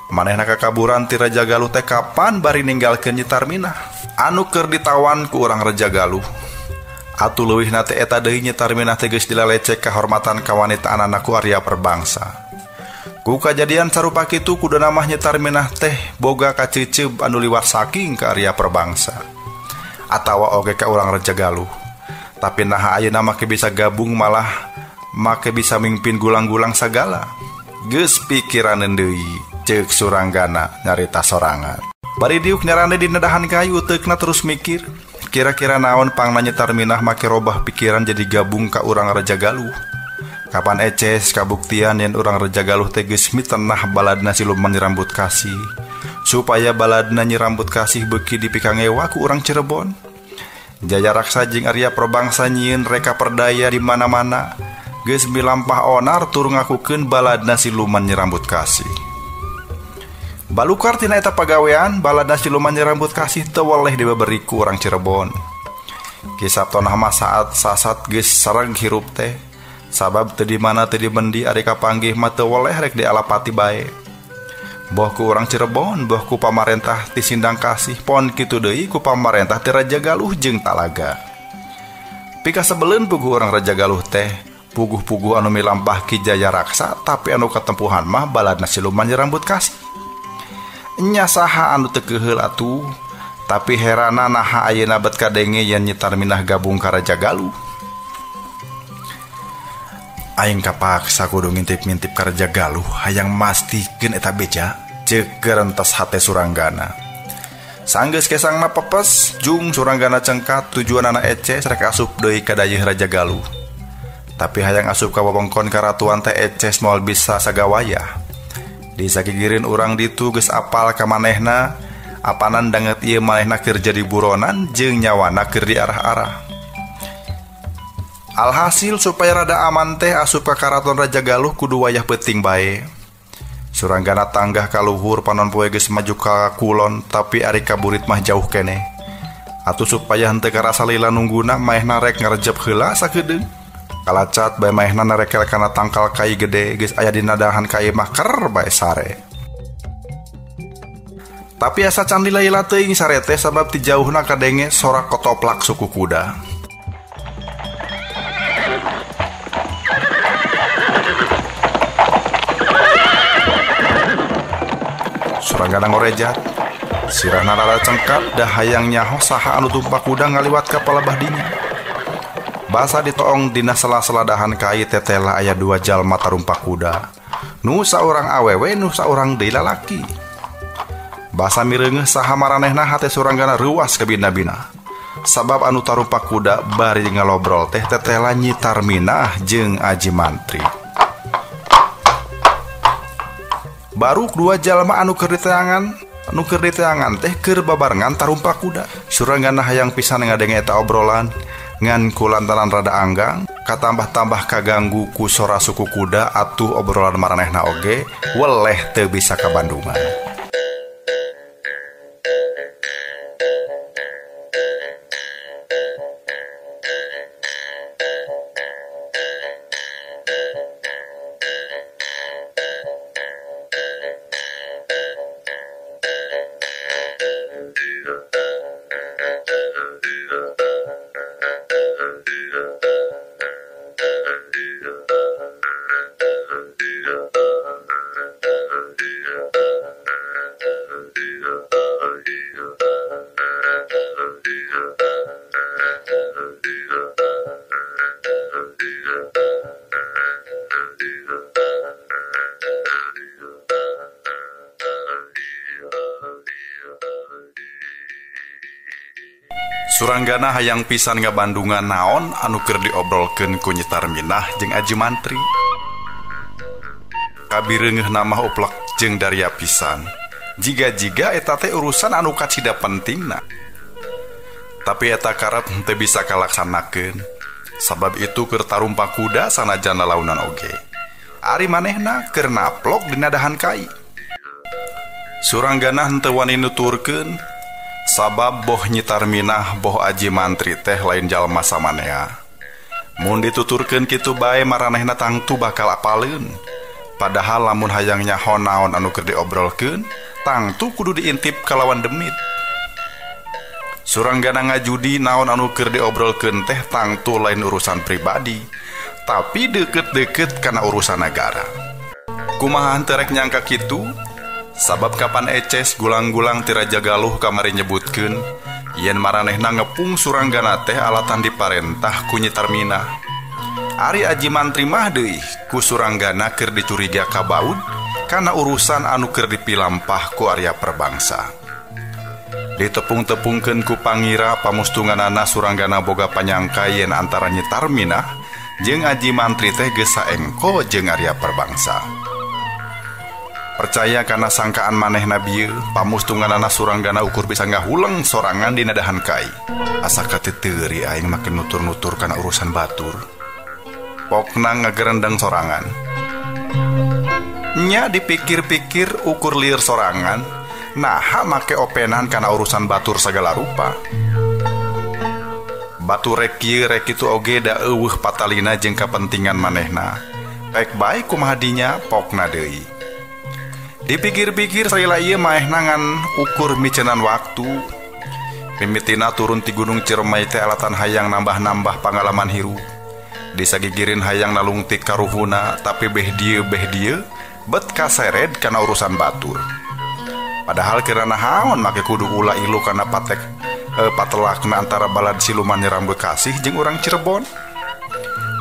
Manehna kakaburan ti Raja Galuh teh kapan bari ninggalkeun nyetar minah? Anu keur ditawan ku urang Raja Galuh. Atuh leuwihna teh eta deui nyetar minah teh geus dilalecek kahormatan kawanitaan ku Arya Perbangsa. Ku kajadian sarupa kitu kudu namah nyetar minah teh boga kaceuceub anu liwat saking ka Arya Perbangsa. Atawa oge ka urang Raja Galuh. Tapi naha ayeuna make bisa gabung malah make bisa mimpin gulang-gulang sagala. Geus pikiraneun deui ceuk Suranggana nyarita sorangan. Bari diuk nyarane di nedahan kayu teukna terus mikir. Kira-kira naon pangna nyetar minah make robah pikiran jadi gabung ka urang Raja Galuh. Kapan eces kabuktian yen urang Raja Galuh teh geus mitenah baladna siluman rambut kasih. Supaya baladna nyi rambut kasih beuki dipikangewa ku urang Cirebon. Jaya raksa jeung Arya Perbangsa nyieun reka perdaya di mana-mana. Geus milampah onar tur ngakukeun baladna siluman rambut kasih. Balukar tina eta pagawean baladna siluman rambut kasih teu weleh dibaberi ku urang Cirebon. Kisah tonah mah saat sasat geus sareng hirup teh. Sabab teu di mana teu di mendi ari kapanggih mah teu weleh rek dialapati bae. Boh ku urang Cirebon, boh ku pamarentah ti Sindang Kasih, pon kitu deui ku pamarentah ti Raja Galuh jeung Talaga. Pika sebelen puguh orang Raja Galuh teh puguh-puguh anu milampah Ki Jaya Raksa, tapi anu katempuhan mah baladna siluman rambut kasih. Nya saha anu teu keheul atuh, tapi herana naha ayeuna bet kadenge yen Nyi Tarminah gabung ka Raja Galuh. Aing kapaksa kudu ngintip-ngintip ka Raja Galuh hayang mastikeun eta beja ceuk kerentos hate Suranggana. Sanggeus kesangna pepes, jung Suranggana cengkat tujuan anak Eces rek asup deui ka dayeuh Raja Galuh. Tapi hayang asup ka wewengkon karatuan teh Eces moal bisa sagawaya. Di sakigireun urang ditu geus apal ka manehna, apanan danget ieu manehna keur jadi buronan jeung nyawana keur diarah-arah. Alhasil supaya rada aman teh asup ka karaton Raja Galuh kudu wayah peuting bae. Suranggana tanggah ka luhur panon poe geus maju ka kulon, tapi ari kaburit mah jauh keneh. Atuh supaya henteu karasa lila nungguna, maehna rek ngareujep heula sakedeung. Kalacat bae maehna narekel kana tangkal kai gede geus aya dina dahan kai mah ker bae sare. Tapi asa can lila-lila teuing sare teh sabab ti jauhna kadenge sorak kotoplak suku kuda. Suranggana ngorejat, sirahna rada cengkat dah hayang nyaho saha anu tumpak kuda ngaliwat ka palebah dinya. Basa ditoong dina sela-sela dahan kai tetela aya 2 jalma tarumpak kuda. Nu saurang awewe, nu saurang deui lalaki. Basa mireungeuh saha maranehna hate Suranggana ruas ka bina-bina. Sabab anu tarumpak kuda bari ngalobrol teh tetela Nyi Tarminah jeung Aji Mantri. Baru 2 jalma anu keur diteangan teh keur babarengan tarumpak kuda. Suranggana hayang pisan ngadenge eta obrolan, ngan kulantaran rada anggang, katambah-tambah kaganggu ku sora suku kuda atuh obrolan maranehna oge weleh teu bisa kabandungan. Suranggana hayang pisan ngabandungan naon anu keur diobrolkeun ku Nyi Tarminah jeung Aji Mantri. Kabireungeuh nama uplek jeung daria pisan. Jiga-jiga eta teh urusan anu kacida pentingna. Tapi eta karep teu bisa kalaksanakeun. Sabab itu keur tarumpak kuda sanajan lalaunan oge. Ari manehna keur naplok dina dahan kai. Suranggana henteu wani nuturkeun sabab boh Nyi Tarminah boh Aji Mantri teh lain jalma samanea. Mun dituturkeun kitu bae maranehna tangtu bakal apaleun. Padahal lamun hayang nyaho naon anu keur diobrolkeun, tangtu kudu diintip kalawan demit. Suranggana ngajudi naon anu keur diobrolkeun teh tangtu lain urusan pribadi, tapi deukeut-deukeut kana urusan negara. Kumaha henteu rek nyangka kitu? Sabab kapan Eces gulang-gulang ti Raja Galuh kamari nyebutkeun yen maranehna ngepung Suranggana teh alatan diparentah ku Nyi Tarminah. Ari Aji Mantri mah deui ku Suranggana keur dicuriga ka baud kana urusan anu keur dipilampah ku Arya Perbangsa. Ditepung-tepungkeun ku pangira pamustunganana Suranggana boga panyangka yen antara Nyi Tarminah jeung Aji Mantri teh geus saengko jeung Arya Perbangsa. Percaya karena sangkaan manehna bieu pamustunganana Suranggana ukur bisa ngahuleng sorangan dina dahan kai. Asa kateuteuri aing makin nutur-nutur kana urusan batur. Pokna ngagerendeng sorangan. Nya dipikir-pikir ukur lieur sorangan, naha make openan kana urusan batur segala rupa. Batur rek kieu rek kitu oge da eueuh patalina jeung kapentingan manehna. Pek bae kumaha dinya pokna deui. Dipikir-pikir salila ieu maehna ngan ukur micenan waktu. Mimitina turun ti Gunung Ciremay teh alatan hayang nambah-nambah pengalaman hirup. Disagigirin hayang nalung ti karuhuna tapi beh dieu bet kasered kana urusan batur. Padahal kirana haon make kudu ulah ilu kana patelakna antara balad siluman Nyerambut Kasih jeung urang Cirebon.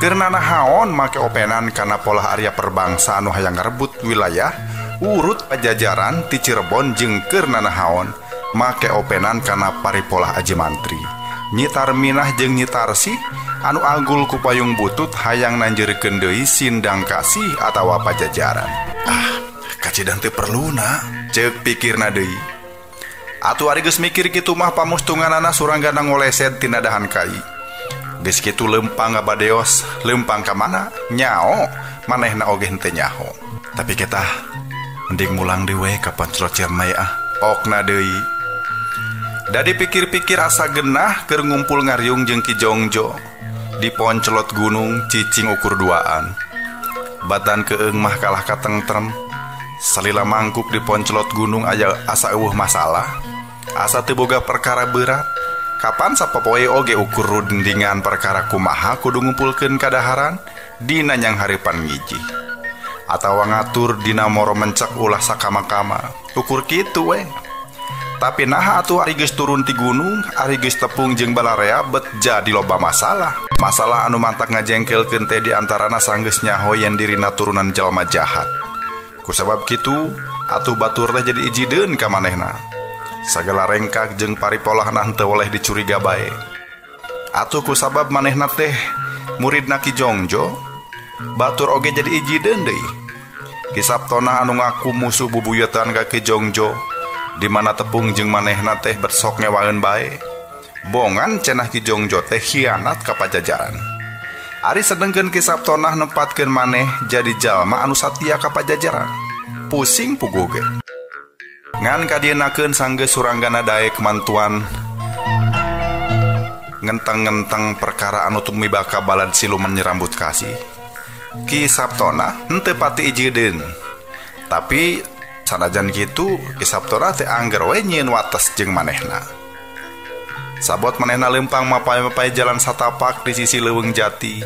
Kirana haon make openan kana pola Arya Perbangsa anu hayang ngarebut wilayah urut Pajajaran ti Cirebon jeung kirana haon make openan kana paripolah Aji Mantri. Nyi Tarminah jeung Nyi Tarsi anu agul ku payung butut hayang nanjeurkeun deui Sindang Kasih atawa Pajajaran. Kacidan teu perluna, ceuk pikirna deui. Atuh ari geus mikir kitu mah pamustunganana suranggana ngoleset tina dahan kai. Geus kitu lempang ngabadeos, lempang ka mana? Nyao, manehna oge henteu nyaho. Tapi kita mending mulang deui ka Ponclot Ciremay okna deui. Da dipikir-pikir asa genah keur ngumpul ngariung jeung Ki Jongjo di Ponclot Gunung cicing ukur duaan. Badan keung mah kalah katentrem. Salila mangkuk di Ponclot Gunung aya asa eueuh masalah. Asa teu boga perkara berat. Kapan sapopoe oge ukur rundingan perkara kumaha kudu ngumpulkeun kadaharan dina nyang hareupan ngiji. Atawa ngatur dina moro mencak ulah sakama-kama. Ukur kitu we. Tapi naha atuh ari geus turun ti gunung, ari geus tepung jeung balarea bet jadi loba masalah. Masalah anu mantak ngajengkelkeun teh di antarana sanggeus nyaho yen dirina turunan jalma jahat. Kusabab kitu atuh batur teh jadi ijideun ka manehna. Sagala rengkak jeung paripolahna henteu oleh dicuriga bae. Atuh kusabab manehna teh muridna Ki Jongjo, batur oge jadi ijideun deui. Ki Sabtona anu ngaku musuh bubuyutan ka Ki Jongjo, di mana tepung jeung manehna teh bersok ngewaeun bae. Bongan cenah Ki Jongjo teh khianat ka Pajajaran. Ari sedengkeun Ki Sabtona nempatkeun maneh jadi jalma anu satia ka Pajajaran. Pusing puguh ge. Ngan kadienakeun sanggeus suranggana dae kemantuan ngenteng-ngenteng perkara anu tumibaka balad siluman Nyerambut Kasih. Ki Sabtona henteu pati ijideun. Tapi sanajan kitu Ki Sabtona teh angger we nyieun wates jeung manehna. Sabot manehna lempang mapai-mapai jalan satapak di sisi leuweung jati.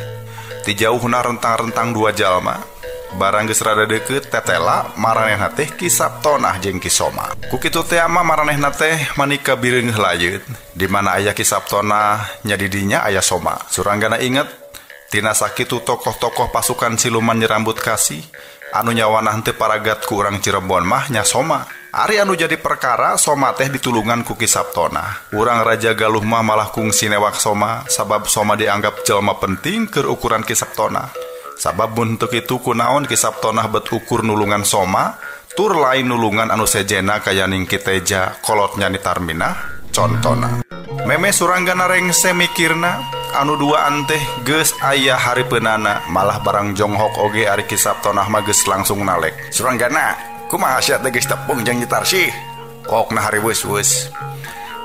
Ti jauhna rentang-rentang dua jalma. Barang geus rada deukeut tetela maranehna teh Ki Sabtona jeung Ki Soma. Ku kitu teh mah maranehna teh manika bireung helayeut. Di mana aya Ki Sabtona nya di dinya aya Soma. Suranggana inget tina sakitu tokoh-tokoh pasukan siluman Nyerambut Kasih anu nyawana henteu paragat ku urang Cirebon mah nya Soma. Ari anu jadi perkara Soma teh ditulungan ku Ki Sabtona. Urang Raja Galuh mah malah kungsi newak Soma sabab Soma dianggap jelema penting keur ukuran Ki Sabtona. Sabab bentuk itu kunaon Ki Sabtona bet ukur nulungan Soma tur lain nulungan anu sejena kaya ning Ki Teja kolotnya Nyi Tarminah contona. Meme suranggana rengse mikirna anu duaan teh geus aya haripeunana malah barang jonghok oge ari Ki Sabtona mah geus langsung nalek. Suranggana kumaha sia teh geus tepung jeung Nyi Tarsi? Kokna hari weus-weus.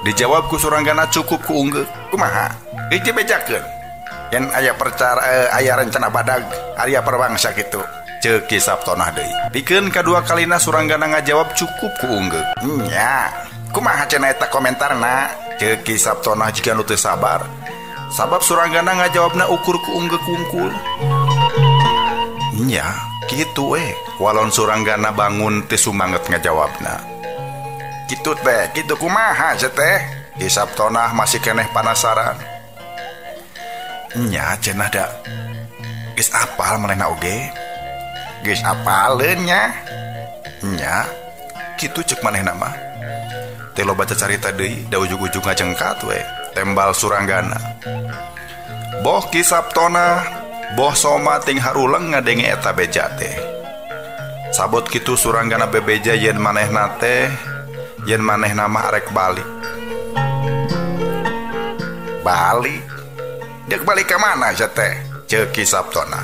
Dijawab ku suranggana cukup ku unggeuh. Kumaha? Geus dibejakeun. Yen aya percara aya rencana badag Arya Perbangsa kitu. Ceuk Ki Sabtona deui. Pikeun kadua kalina suranggana ngajawab cukup ku unggeuh. Nya, kumaha cenah eta komentarna? Ceuk Ki Sabtona jika nu teu sabar. Sabab suranggana ngajawabna ukur ku unggeuh kungkul. Nya, kitu we. Walon suranggana bangun teu sumanget ngajawabna. Kitu teh, kitu kumaha teh? Ki Sabtona masih keneh panasaran. Nya cenah da geus apal manehna oge. Geus apaleun nya. Nya kitu ceuk manehna mah. Teh lo baca carita deui da ujug-ujug ngajengkat we. Tembal suranggana. Boh Ki Sabtona, boh Soma ting haruleng ngadenge eta beja teh. Sabot kitu suranggana bebeja yen manehna teh yen manehna mah arek balik. Balik dek balik ke mana teh? Ceuk Ki Sabtona.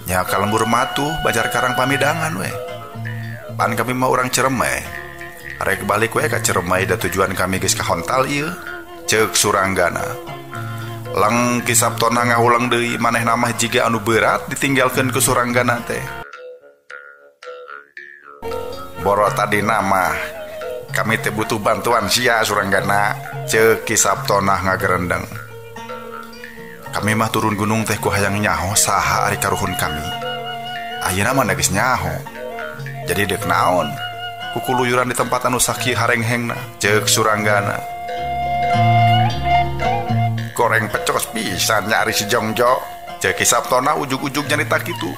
Nya ka lembur matuh bajar karang pamidangan we. Pan kami mah urang Ciremay. Arek balik we ka Ciremay da tujuan kami geus ka Hontal ieu. Ceuk suranggana. Lang Ki Sabtona ngahulang deui manehna mah jiga anu berat ditinggalkeun ku suranggana teh. Boro tadina mah kami teh butuh bantuan sia suranggana. Ceuk Ki Sabtona ngagerendeng. Kami mah turun gunung teh ku hayang nyaho saha ari karuhun kami. Ayeuna mah geus nyaho. Jadi deuk naon? Ku kuluyuran di tempat anu sakieu harenghengna, ceuk Suranggana. Goreng pecos pisan nyari si Jongjo. Ceuk Ki Sabtona ujug-ujug nyarita kitu.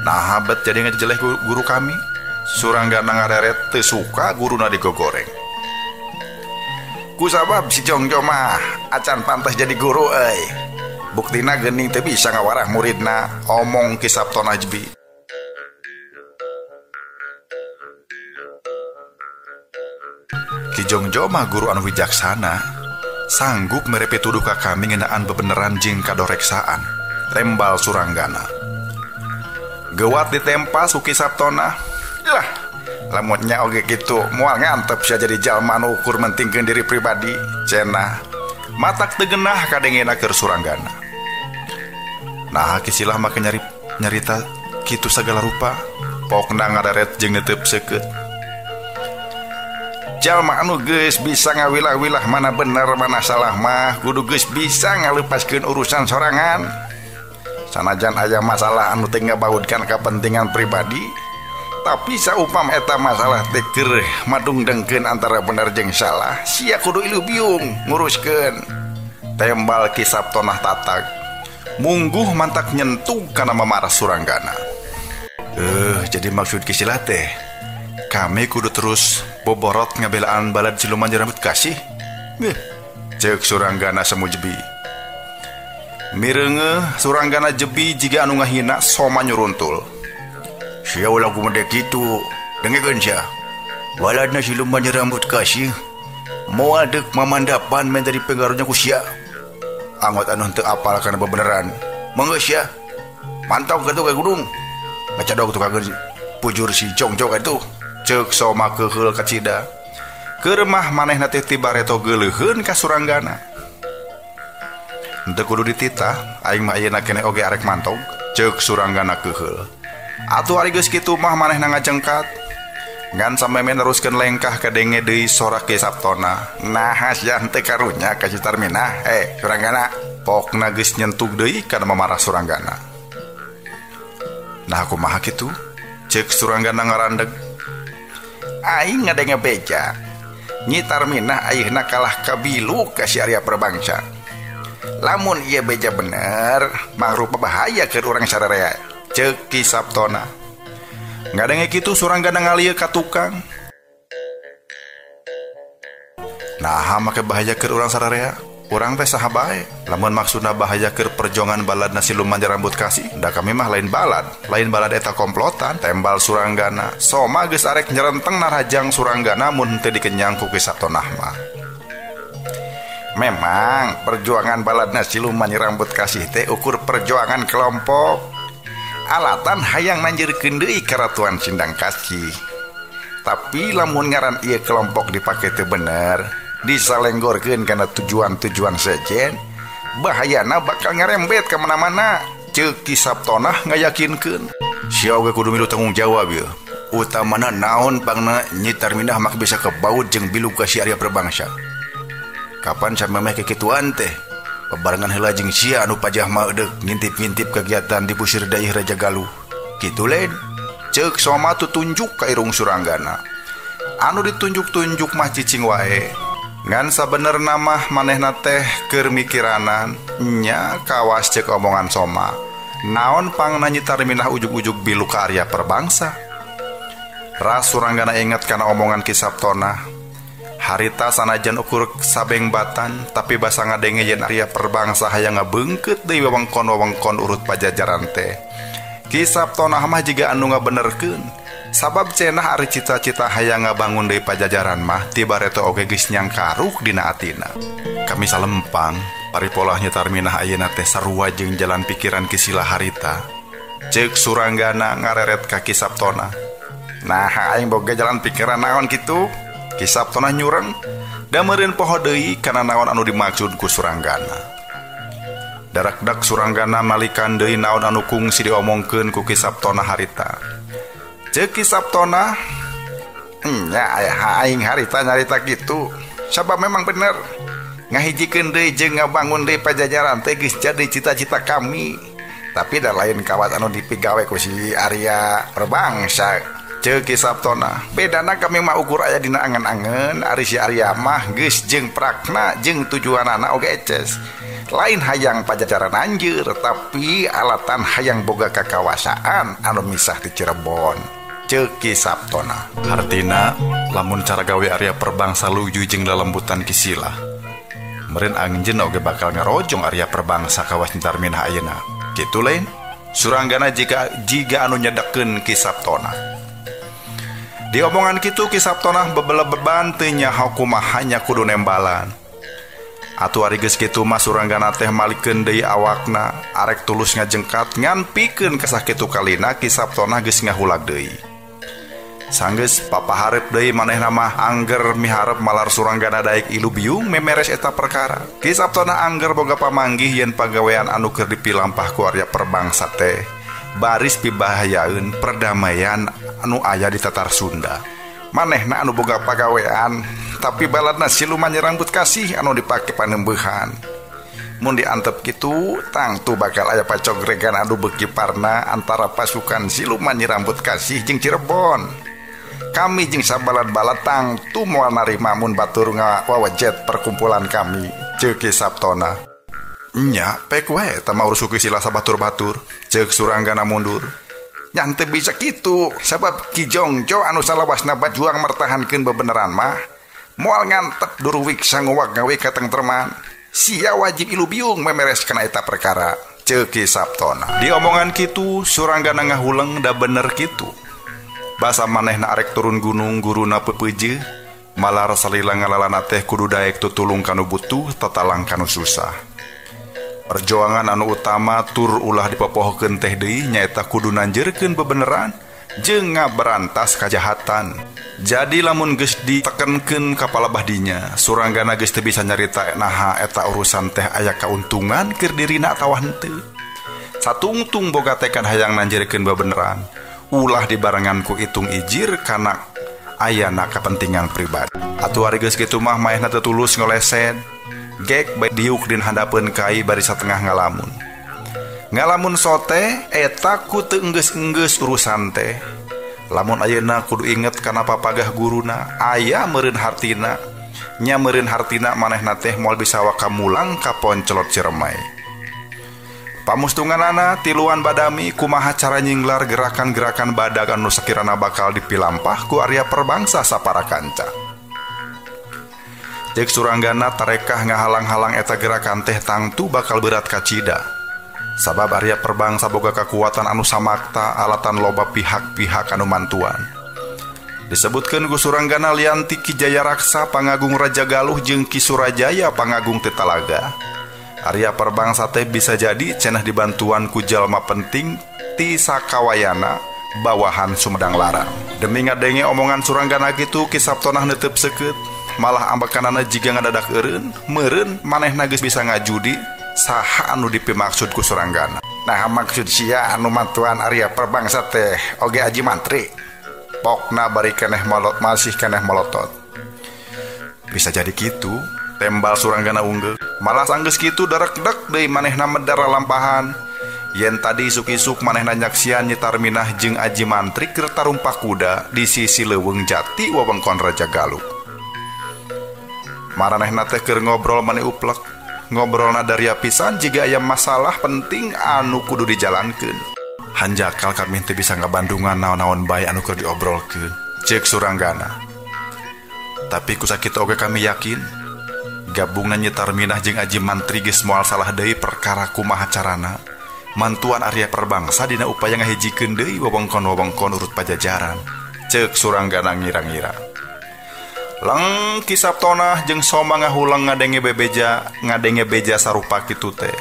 Nah habet jadi ngejeleh guru kami. Suranggana ngareret teu suka guruna digogoreng. Kusabab si Jongjo mah acan pantas jadi guru euy. Buktina geuning teu bisa ngawarah muridna, omong Ki Sabtona jebi. Ki Jongjo mah guru anu wijaksana, sanggup mere pituduh ka kami ngeunaan bebeneran jeung kadoreksaan. Rembal Suranggana. Gewat ditempa su Ki Sabtona. Lah, lamutnya oge gitu moal ngantep sia jadi jalma anu ukur mentingkeun diri pribadi. Cenah matak teu geunah kadengena keur Suranggana. Nah kisilah make nyarita kitu sagala rupa. Pokna ngadaret jeung neuteub seukeut. Jalma anu geus bisa ngawilah-wilah mana bener mana salah mah kudu geus bisa ngalepaskeun urusan sorangan. Sanajan aya masalah anu teu ngabaudkan kepentingan pribadi, tapi saumpam eta masalah teh keur madungdengkeun antara bener jeung salah, sia kudu ilu biung nguruskeun. Tembal Ki Sabtona tatag. Mungguh mantak nyentug kana mamarah Suranggana. Jadi maksud kisilah teh kami kudu terus boborot ngabelaan balad siluman rambut kasih. Ceuk Suranggana semu jebi. Mireungeuh Suranggana jebi jiga anu ngahina soma nyuruntul. Sia ulah kumede kitu. Dengekeun sia. Baladna siluman rambut kasih moal deuk mamandapan men dari pengaruhnya ku sia. Anggot anu teu apal kana bebeneran. Mangga sia. Mantau kitu ka gunung. Ngacadog tu kageun pujur si Jongjo kitu. Ceuk soma keheul ka cida. Keur mah manehna teh tibareto geuleuheun ka Suranggana. Henteu kudu dititah, aing mah ayeuna keneh oge arek mantog, ceuk Suranggana keheul. Atuh ari geus kitu mah manehna ngajengkat. Ngan sampe meneruskeun lengkah kadenge deui sora Ki Sabtona. Nah sia henteu karunya ka si Tarminah. Suranggana, pokna geus nyentug deui kana mamarah Suranggana. Nah kumaha kitu? Ceuk Suranggana ngarandeg. Aing ngadenge beja. Nyi Tarminah ayeuna kalah kabilu ka si Arya Perbangsa. Lamun ieu beja bener, mangrupa bahaya keur urang sararea. Ceuk Ki Sabtona. Ngadenge kitu Suranggana ngalieu ka tukang. Nah, make bahaya keur urang sararea. Urang teh saha bae. Lamun maksudna bahaya keur perjuangan baladna siluman rambut kasih, da kami mah lain balad eta komplotan. Tembal Suranggana. Soma geus arek nyerenteng narajang Suranggana mun teu dikenyang ku Ki Sabtona mah. Memang perjuangan baladna siluman rambut kasih teh ukur perjuangan kelompok. Alatan hayang nanjeurkeun deui karatuan Sindang Kasih. Tapi lamun ngaran ieu kelompok dipake teu bener, disalenggorkeun kana tujuan-tujuan sejen, bahayana bakal ngarembet ka mana-mana. Ceuk Ki Sabtona ngayakinkeun. Sia oge kudu milu tanggung jawab ieu. Utamana naon pangna Nyi Tarminah mak bisa kebaud jeung bilug ka si Arya Perbangsa. Kapan sampe meh kekituan teh? Bebarengan heula jeung sia anu pajah maeudeg ngintip-ngintip kegiatan di pusir daih Raja Galuh. Kitu lain. Ceuk soma tutunjuk ka irung Suranggana. Anu ditunjuk-tunjuk mah cicing wae. Ngan sabenerna mah manehna teh keur mikiranan nya kawas ceuk omongan soma. Naon pangna Nyi Tarminah ujug-ujug bilu ka Arya Perbangsa? Ras Suranggana inget kana omongan Ki Sabtona. Harita sanajan ukur sabengbatan, tapi basa ngadenge yen Arya Perbangsa hayang ngabeungkeut deui wewengkon-wewengkon urut Pajajaran teh. Ki Sabtona mah jiga anu ngabenerkeun. Sabab cenah ari cita-cita hayang ngabangun deui Pajajaran mah tibareto oge geus nyang karuh dina atina. Kami salempang paripolahnya Tarminah ayeuna teh sarua jeung jalan pikiran kisilah harita. Ceuk Suranggana ngareret ka Ki Sabtona. Nah aing boga jalan pikiran naon kitu? Ki Sabtona nyureng da meureun poho deui kana naon anu dimaksud ku Suranggana. Darak-dak Suranggana malikan deui naon anu kungsi diomongkeun ku Ki Sabtona harita. Ceuk Ki Sabtona, nya aya aing harita nyarita kitu. sabab memang bener ngahijikeun deui jeung ngabangun deui Pajajaran teh geus jadi cita-cita kami. Tapi da lain kawat anu dipigawe ku si Arya Perbangsa ceuk Ki Sabtona. Bedana kami mah ukur aya dina angen-angen, ari si Arya mah geus jeung prakna jeung tujuanana oge eces. Lain hayang Pajajaran anjeun, tapi alatan hayang boga kakawasaan anu misah di Cirebon. Ceuk Ki Sabtona. Hartina lamun cara gawe Arya Perbangsa luju jeung lalembutan kisila. Meureun anjeun oge bakal ngarojong Arya Perbangsa kawas Tarminah ayeuna. Kitu lain suranggana jika anu nyedekeun Ki Sabtona. Di omongan kitu Ki Sabtona bebele beban teu nyaho kumaha nya kudu nembalan. Atuh ari geus kitu mah suranggana teh malikeun deui awakna arek tulus ngajengkat ngan pikeun kasakitu kalina Ki Sabtona geus ngahulag deui. Sanggeus papaharep deui manehna mah angger miharep malar suranggana daek ilu biung memeres eta perkara. Ki Sabtona angger boga pamanggih yen pagawean anu keur dipilampah ku Arya Perbangsa teh baris pibahayaeun perdamaian anu aya di Tatar Sunda. Manehna anu boga pagawean tapi baladna siluman nyerambut kasih anu dipake panembehan. Mun diantep kitu tangtu bakal aya pacogregan anu beuki parna antara pasukan siluman nyerambut kasih jeung Cirebon. Kami jeung sabalad-balad tangtu moal narima mun batur ngawajet perkumpulan kami. Ceuk Ki Sabtona. Nya pek wae tah maurus ku sila sabatur-batur. Ceuk suranggana mundur. Nya teu bisa kitu sabab Ki Jongjo anu salawasna bajuang mertahankeun bebeneran mah moal ngantep duruwik sanguwak gawe katengtreman. Sia wajib ilu biung memereskeun eta perkara. Ceuk Ki Sabtona. Di omongan kitu suranggana ngahuleng da bener kitu. Basa manehna arek turun gunung guruna peupeujeuh malar salila ngalalana teh kudu daek tutulung kanu butuh tatalang kanu susah. Perjuangan anu utama tur ulah dipopohkeun teh deui nyaeta kudu nanjeurkeun bebeneran jeung ngaberantas kajahatan. Jadi lamun geus ditekenkeun ka palebah dinya suranggana geus teu bisa nyarita naha eta urusan teh aya kauntungan keur dirina atawa henteu. Satungtung boga tekad hayang nanjeurkeun bebeneran ulah dibarengan ku itung ijir kana ayana kepentingan pribadi. Atuh ari geus kitu mah maehna teu tulus ngoleset gek bae diuk din handapeun kai bari satengah ngalamun. Ngalamun sote eta ku teu enggeus-enggeus urusan teh. Lamun ayeuna kudu inget kana papagah guruna aya meureun hartina. Nya meureun hartina manehna teh moal bisa wakamulang ka Poncolot Ciremay. Pamustunganana tiluan badami kumaha cara nyinglar gerakan-gerakan badag anu sakirana bakal dipilampah ku Arya Perbangsa sapara kanca. Ceuk suranggana tarekah ngahalang-halang eta gerakan teh tangtu bakal berat kacida. Sabab Arya Perbangsa boga kakuatan anu samakta alatan loba pihak-pihak anu mantuan. Disebutkeun ku suranggana lianti Ki Jayaraksa pangagung Raja Galuh jeung Ki Surajaya pangagung Tetalaga. Arya Perbangsa teh bisa jadi cenah dibantuan ku jalma penting ti sakawayana bawahan Sumedang Larang. Demi ngadenge omongan suranggana kitu Ki Sabtona neuteub seukeut, malah ambekanana jiga ngadadak eureun, meureun manehna geus bisa ngajudi saha anu dipimaksud ku suranggana. Nah maksud sia anu mantuan Arya Perbangsa teh oge Aji Mantri. Pokna bari keneh molot masih keneh melotot. Bisa jadi kitu. Tembal suranggana unggul malah sanggeus kitu darek-dek deui manehna medar lampahan yen tadi isuk-isuk manehna nyaksian Nyi Tarminah jeung Aji Mantri keur tarumpak kuda di sisi leuweung jati wewengkon Raja Galuh. Maranehna teh keur ngobrol mani uplek ngobrolna daria pisan jiga aya masalah penting anu kudu dijalankeun. Hanjakal kami teu bisa ngabandungan naon-naon bae anu keur diobrolkeun ceuk suranggana. Tapi ku sakitu oge kami yakin gabungna Nyi Tarminah jeung Aji Mantri geus moal salah deui perkara kumaha carana mantuan Arya Perbangsa dina upaya ngahijikeun deui wewengkon-wewengkon urut Pajajaran. Ceuk suranggana ngira-ngira. Leng Ki Sabtona jeung Soma ngahulang ngadenge beja sarupa kitu teh.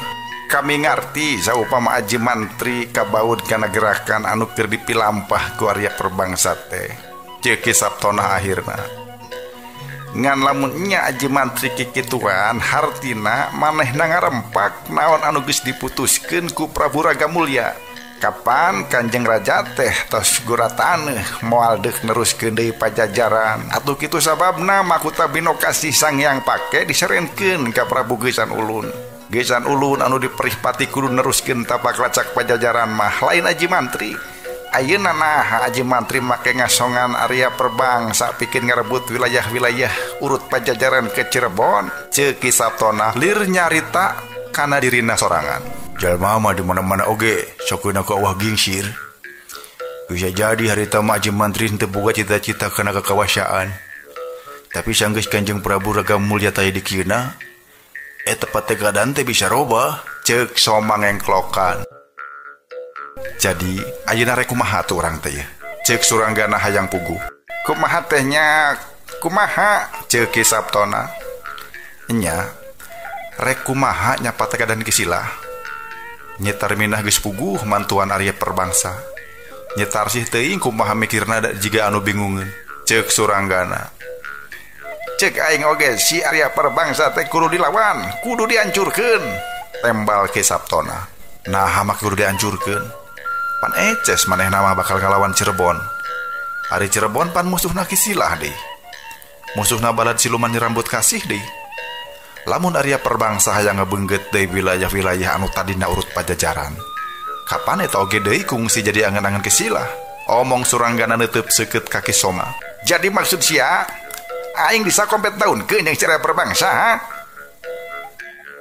Kami ngarti saupama Aji Mantri kabaud kana gerakan anu keur dipilampah ku Arya Perbangsa teh. Ceuk Ki Sabtona akhirna. Ngan lamun nya Aji Mantri kikituan hartina manehna ngarempak naon anu geus diputuskeun ku Prabu Ragamulya. Kapan Kanjeng Raja teh tos guratan moal deuk neruskeun deui Pajajaran. Atuh kitu sababna mahkota binokasi Sang Hyang Pake diserenkeun ka Prabu Gesan Ulun. Gesan Ulun anu diperihpati kudu neruskeun tapak racak Pajajaran mah lain Aji Mantri. Ayeuna nah Aji Mantri make ngasongan Arya Perbangsa pikeun ngarebut wilayah-wilayah urut Pajajaran ke Cirebon. Ceuk Ki Sabtona lir nyarita kana dirina sorangan. Jalma mah di mana-mana oge sokeuna ku awah gingsir. Bisa jadi harita mah Aji Mantri teu boga cita-cita kana kekawasaan. Tapi sanggeus Kanjeng Prabu Raga Mulya taya dikieuna, tepat teh keadaan teh bisa robah, ceuk Somang engklokan. Jadi ayeuna rek kumaha tuh urang teh ya? Ceuk Suranggana hayang puguh. Kumaha tehnya? Kumaha? Ceuk Ki Sabtona. Nya rek kumaha nyapa teh keadaan kisilah. Nyetar minah geus puguh mantuan Arya Perbangsa. Nyetar sih teuing kumaha mikirna jiga anu bingungeun. Ceuk Suranggana. Cek aing oge si Arya Perbangsa teh kudu dilawan, kudu dihancurkeun. Tembal Ki Sabtona. Nah mah kudu dihancurkeun. Pan eces manehna mah bakal ngalawan Cirebon. Ari Cirebon pan musuhna Kisilah deui. Musuhna balad siluman rambut kasih deui. Lamun Arya Perbangsa hayang ngebeunggeut deui wilayah-wilayah anu tadina urut Pajajaran. Kapan eta oge deui kungsi jadi angan-angan Kisilah. Omong Suranggana neuteub seukeut ka Ki Soma. Jadi maksud sia aing bisa kompet daunkeun yang Arya Perbangsa ha?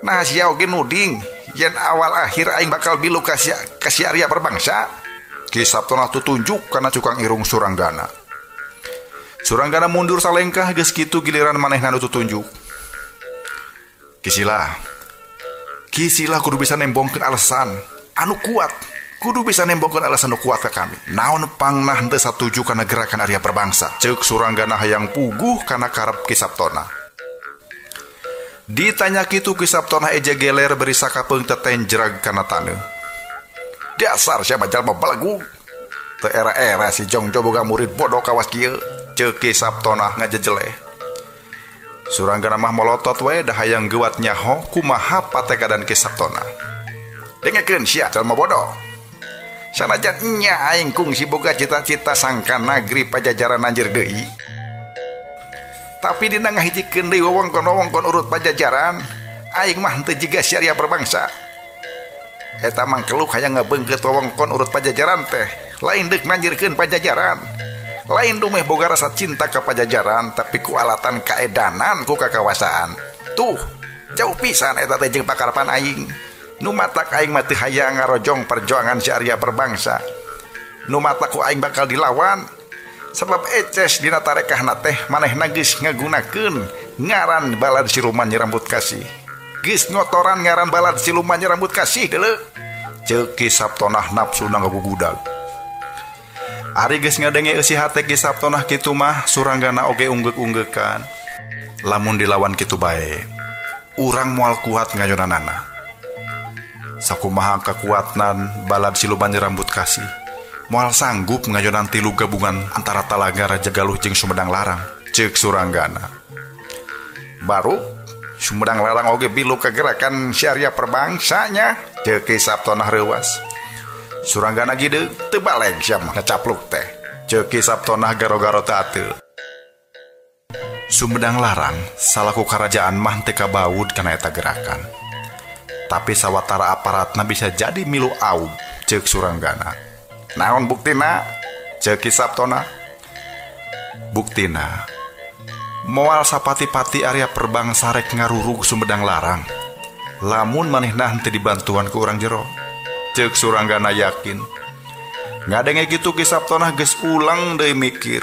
Nah sia oge nuding yen awal akhir aing bakal bilu ka si Arya Perbangsa. Ki Sabtona tutunjuk kana cukang irung Suranggana. Suranggana mundur salengkah geus kitu giliran manehna nu tutunjuk. Kisilah kudu bisa nembongkeun alasan anu kuat, kudu bisa nembongkeun alasan anu kuat ka kami. Naon pangnah teu satuju kana gerakan Arya Perbangsa. Ceuk Suranggana hayang puguh kana karep Ki Sabtona. Ditanya kitu Ki Sabtona eja geler beri sakapeung tetenjrag kana taneuh. Dasar sia jalma balagu. Teu era-era si Jongjo boga murid bodoh kawas kieu. Ceuk Ki Sabtona ngajejeleh. Suranggana mah molotot wae dah hayang geuwat nyaho kumaha pategadan Ki Sabtona. Dengekeun sia jalma bodoh. Sanajan nya aing kungsi boga cita-cita sangka nagri Pajajaran anjir deui. Tapi dina ngahijikeun deui wewengkon-wewengkon urut Pajajaran, aing mah teu jiga si Arya Perbangsa. Eta mangkeluk hayang ngabeungkeut wewengkon urut Pajajaran teh, lain deuk nanjirkeun Pajajaran. Lain dumeh boga rasa cinta ke Pajajaran, tapi ku alatan kaedanan ku kakawasaan. Tuh, jauh pisan eta teh jeung pakarapan aing. Nu matak aing mah teu hayang ngarojong perjuangan si Arya Perbangsa. Nu matak ku aing bakal dilawan. Sebab eces dina tarekahna teh manehna geus ngagunakeun ngaran balad siluman rambut kasih. Geus ngotoran ngaran balad siluman rambut kasih deuleu. Ceuk Ki Sabtona nafsuna ngagugudag. Ari geus ngadenge eusi hate Ki Sabtona kitu mah Suranggana oge unggek-unggekan. Lamun dilawan kitu bae, urang moal kuat ngayonanana. Sakumaha kakuatnan balad siluman rambut kasih, moal sanggup ngayonan tilu gabungan antara Talaga Raja Galuh jeung Sumedang Larang. Ceuk Suranggana. Baru Sumedang Larang oge bilu ka gerakan si Arya Perbangsa nya. Ceuk Ki Sabtona reuwas. Suranggana gide teu baleg sia mah ngacapluk teh. Ceuk Ki Sabtona garo-garo teh ateu. Sumedang Larang salaku karajaan mah teu kabaud kana eta gerakan. Tapi sawatara aparatna bisa jadi milu aub. Ceuk Suranggana. Naon buktina? Ceuk Ki Sabtona. Buktina moal sapati-pati Arya Perbangsa rek ngarurug Sumedang Larang, lamun manehna teu dibantuan ku urang jero. Ceuk Suranggana yakin. Ngadenge kitu Ki Sabtona geus ulang deui mikir.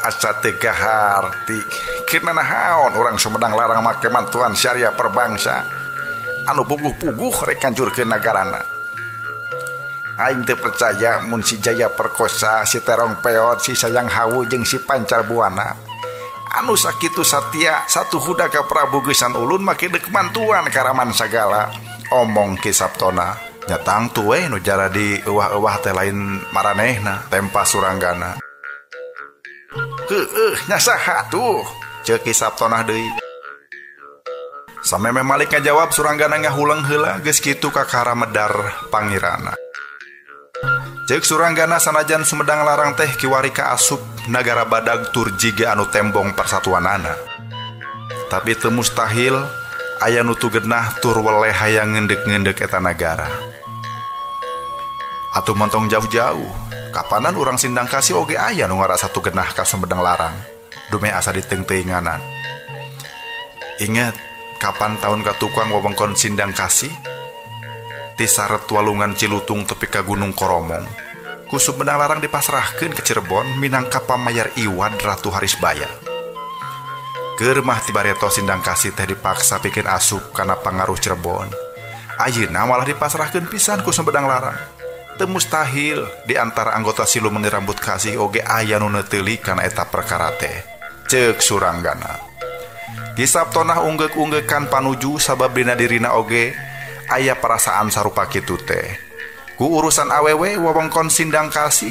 Asa teu gaharti. Kina nahaon urang Sumedang Larang make mantuan si Arya Perbangsa anu puguh-puguh rek hancurkeun nagarana. Aing teu percaya mun si Jaya Perkosa, si Terong Peot, si Sayang Hawu jeung si Pancar Buana anu sakitu satia satu huda ka Prabu Gesan Ulun make deuk mantuan karaman sagala. Omong Ki Sabtona. Nyatang tu we nu jara di euwah-euwah teh lain maranehna, tempa Suranggana. Nya saha tuh? Ceuk Ki Sabtona deui. Sameme Malik ngajawab, Suranggana ngahulang heula geus kitu ka Karamedar pangirana. Ceuk Suranggana sanajan Sumedang Larang teh kiwari ka asup nagara badag tur jiga anu tembong persatuanana. Tapi teu mustahil aya nu tugenah tur weleh hayang ngendek-ngendek eta nagara. Atuh montong jauh-jauh, kapanan urang Sindang Kasih oge aya nu ngarasa tugenah ka Sumedang Larang. Dume asa diteuing-teuinganan. Ingat kapan tahun ka tukang wewengkon Sindang Kasih? Ti saret walungan Cilutung tepi ka Gunung Koromong. Ku Sumedang Larang dipasrahkeun ke Cirebon minangka pamayar Iwad Ratu Harisbaya. Keur mah ti bareto Sindang Kasih teh dipaksa pikeun asup kana pangaruh Cirebon. Ayeuna malah dipasrahkeun pisan ku Sumedang Larang. Teu mustahil di antara anggota siluman rambut kasih oge aya nu neuteuli kana eta perkara teh. Ceuk Suranggana. Kisaptonah unggek-unggekan panuju sabab dina dirina oge aya perasaan sarupa kitu teh. Ku urusan awewe wewengkon Sindang Kasih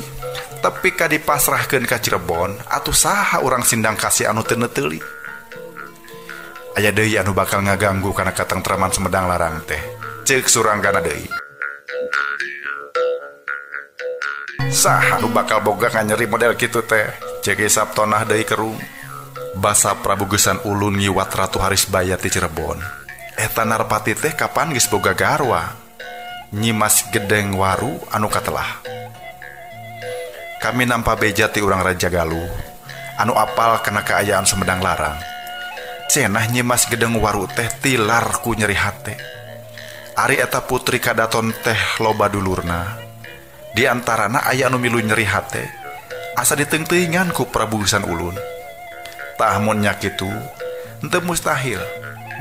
tepi ka dipasrahkeun ka Cirebon atuh saha urang Sindang Kasih anu teu neuteuli. Aya deui anu bakal ngaganggu kana katentreman Sumedang Larang teh. Ceuk Suranggana deui. Saha anu bakal boga nganyeri model kitu teh? Ceuk Sabtonah deui kerung. Basa Prabu Geusan Ulun ngiwat Ratu Harisbaya ti Cirebon. Eta Narpati teh kapan geus boga garwa? Nyimas Gedeng Waru anu katelah. Kami nampa beja ti urang Raja Galuh anu apal kana kaayaan Sumedang Larang. Cenah Nyimas Gedeng Waru teh tilar ku nyeri hate. Ari eta putri kadaton teh loba dulurna. Di antarana aya anu milu nyeri hate asa diteung-teuingan ku Prabu Geusan Ulun. Tah mun nya kitu henteu mustahil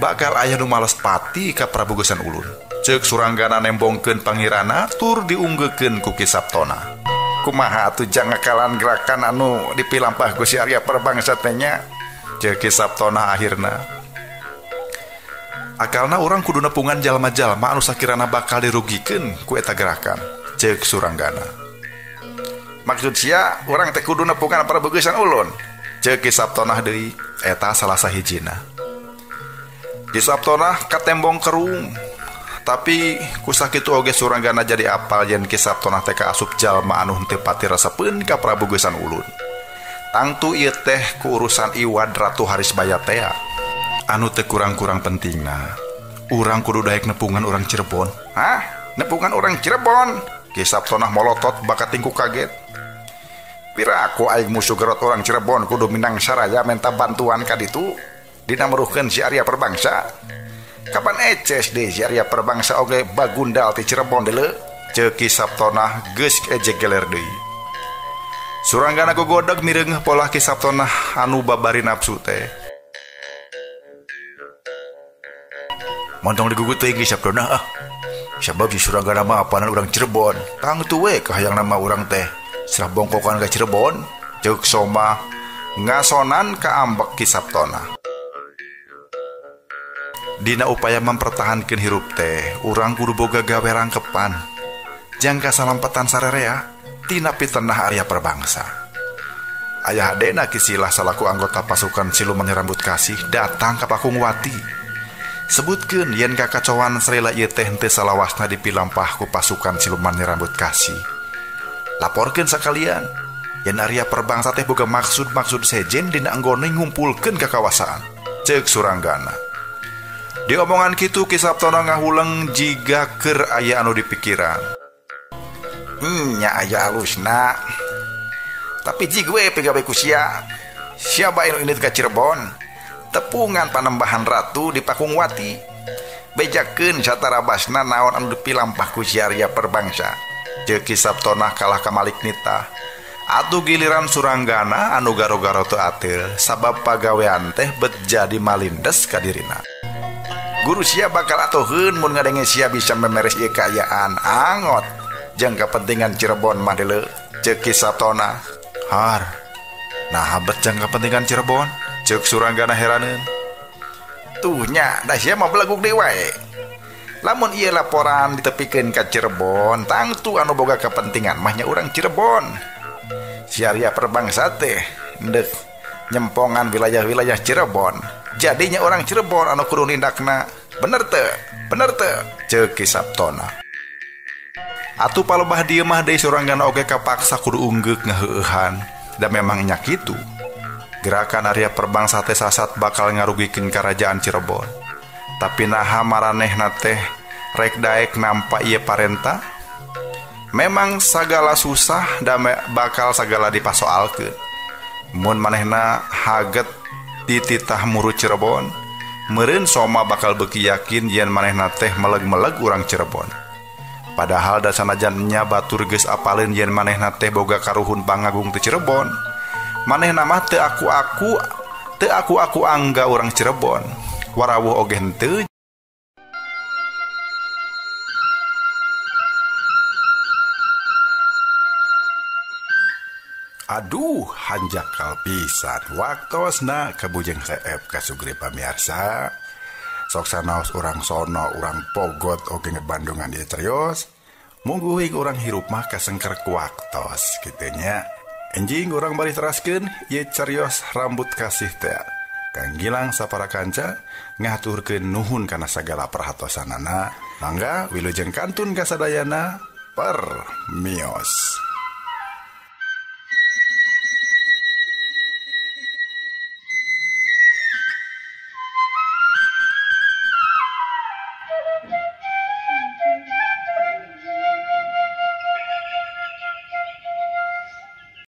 bakal aya nu males pati ka Prabu Geusan Ulun. Ceuk Suranggana nembongkeun pangirana tur diunggeukeun ku Kisaptona. Kumaha atuh jang ngakalan gerakan anu dipilampah ku si Arya Perbangsa teh nya? Ceuk Kisaptona akhirna. Akalna urang kudu nepungan jalma-jalma anu sakirana bakal dirugikeun ku eta gerakan. Ceuk Suranggana. Maksud sia urang teh kudu nepungan Prabu Geusan Ulun. Ceuk Kisaptonah deui eta salah sahijina. Kisaptonah katembong kerung. Tapi kusakitu oge Suranggana jadi apal yen Kisaptonah teh kaasup jalma anu henteu pati resepeun ka Prabu Geusan Ulun. Tangtu ieu teh ku urusan Iwad Ratu Harisbaya teh. Anu teu kurang-kurang pentingna. Urang kudu daek nepungan urang Cirebon. Hah? Nepungan urang Cirebon? Kisaptonah molotot bakat tingku kaget. Piraku aing musuh gerot orang Cirebon kudu minang saraya minta bantuan ka ditu dina meruhkeun si Arya Perbangsa. Kapan eces deh si Arya Perbangsa oge bagundal ti Cirebon deuleu? Ceuk Kisaptonah geus ejek geler deui. Suranggana gogodeg mireungeuh pola Kisaptonah anu babari nafsu teh. Montong digugut teuing Kisaptonah sabab si Suranggana mah apanan urang Cirebon. Tangtu we kahayang nama urang teh. Setelah bongkokan ke Cirebon, ceuk Soma ngasonan ka ambek Kisaptonah. Dina upaya mempertahankeun hirup teh, urang kudu boga gawe rangkepan. Jangka salampatan sarerea tina pitenah Arya Perbangsa. Aya hadena Kisilah salaku anggota pasukan siluman rambut kasih datang ka Pakungwati. Sebutkeun yen kakacoan Srela ieu teh henteu salawasna dipilampah ku pasukan siluman rambut kasih. Laporkeun sakalian yen Arya Perbangsa teh boga maksud-maksud sejen dina anggone ngumpulkeun kakawasan. Ceuk Suranggana. Di omongan kitu Kisaptona ngahuleng jiga keur aya anu dipikiran. Nya aya alusna. Tapi jig we pegawe ku sia. Sia bae nu indit ka Cirebon. Tepungan panembahan ratu di Pakungwati. Bejakeun satarabasna naon anu dipilampah ku si Arya Perbangsa. Ceuk Kisaptonah kalah ka Maliknita. Atuh giliran Suranggana anu garo-garo teu atil sabab pagawean teh bet jadi malindes ka dirina. Guru sia bakal atoheun mun ngadenge sia bisa memeres ieu kaayaan angot jeung kepentingan Cirebon mah deuleu. Ceuk Kisaptonah. Har. Nah bet jeung kepentingan Cirebon? Ceuk Suranggana heraneun. Tuh nya da sia mah beleguk deui wae. Lamun ieu laporan ditepikeun ka Cirebon, tangtu anu boga kepentingan mah nya urang Cirebon. Si Arya Perbangsa teh ndek nyempongan wilayah-wilayah Cirebon. Jadinya orang Cirebon anu kudu nindakna. Bener teu? Bener teu? Ceuk Kisaptonah. Atuh palebah dieu mah deui sorangan oge kapaksa kudu unggeuk ngaheueuhan. Da memang nya kitu. Gerakan Arya Perbangsa teh sasat bakal ngarugikeun kerajaan Cirebon. Tapi naha maranehna teh rek daek nampa ieu parenta? Memang sagala susah da bakal sagala dipasoalkeun. Mun manehna haget di titah muru Cirebon, meureun soma bakal beuki yakin yen manehna teh meleg-meleg urang Cirebon. Padahal da sanajan nya batur geus apaleun yen manehna teh boga karuhun pangagung teu Cirebon, manehna mah teu aku angga urang Cirebon. Warawuh oge henteu. Aduh, hanjakal pisan. Waktosna kabujeng seep ka sugri pamiarsa. Sok sanaos urang sono, urang pogot oge ngebandungan ieu carios. Mungguing urang hirup mah kasengker ku waktos kitu nya. Enjing urang bari teraskeun ieu carios rambut kasih teh. Kang Gilang sapara kanca ngaturkeun nuhun kana sagala perhatosanana. Mangga wilujeng kantun kasadayana permios.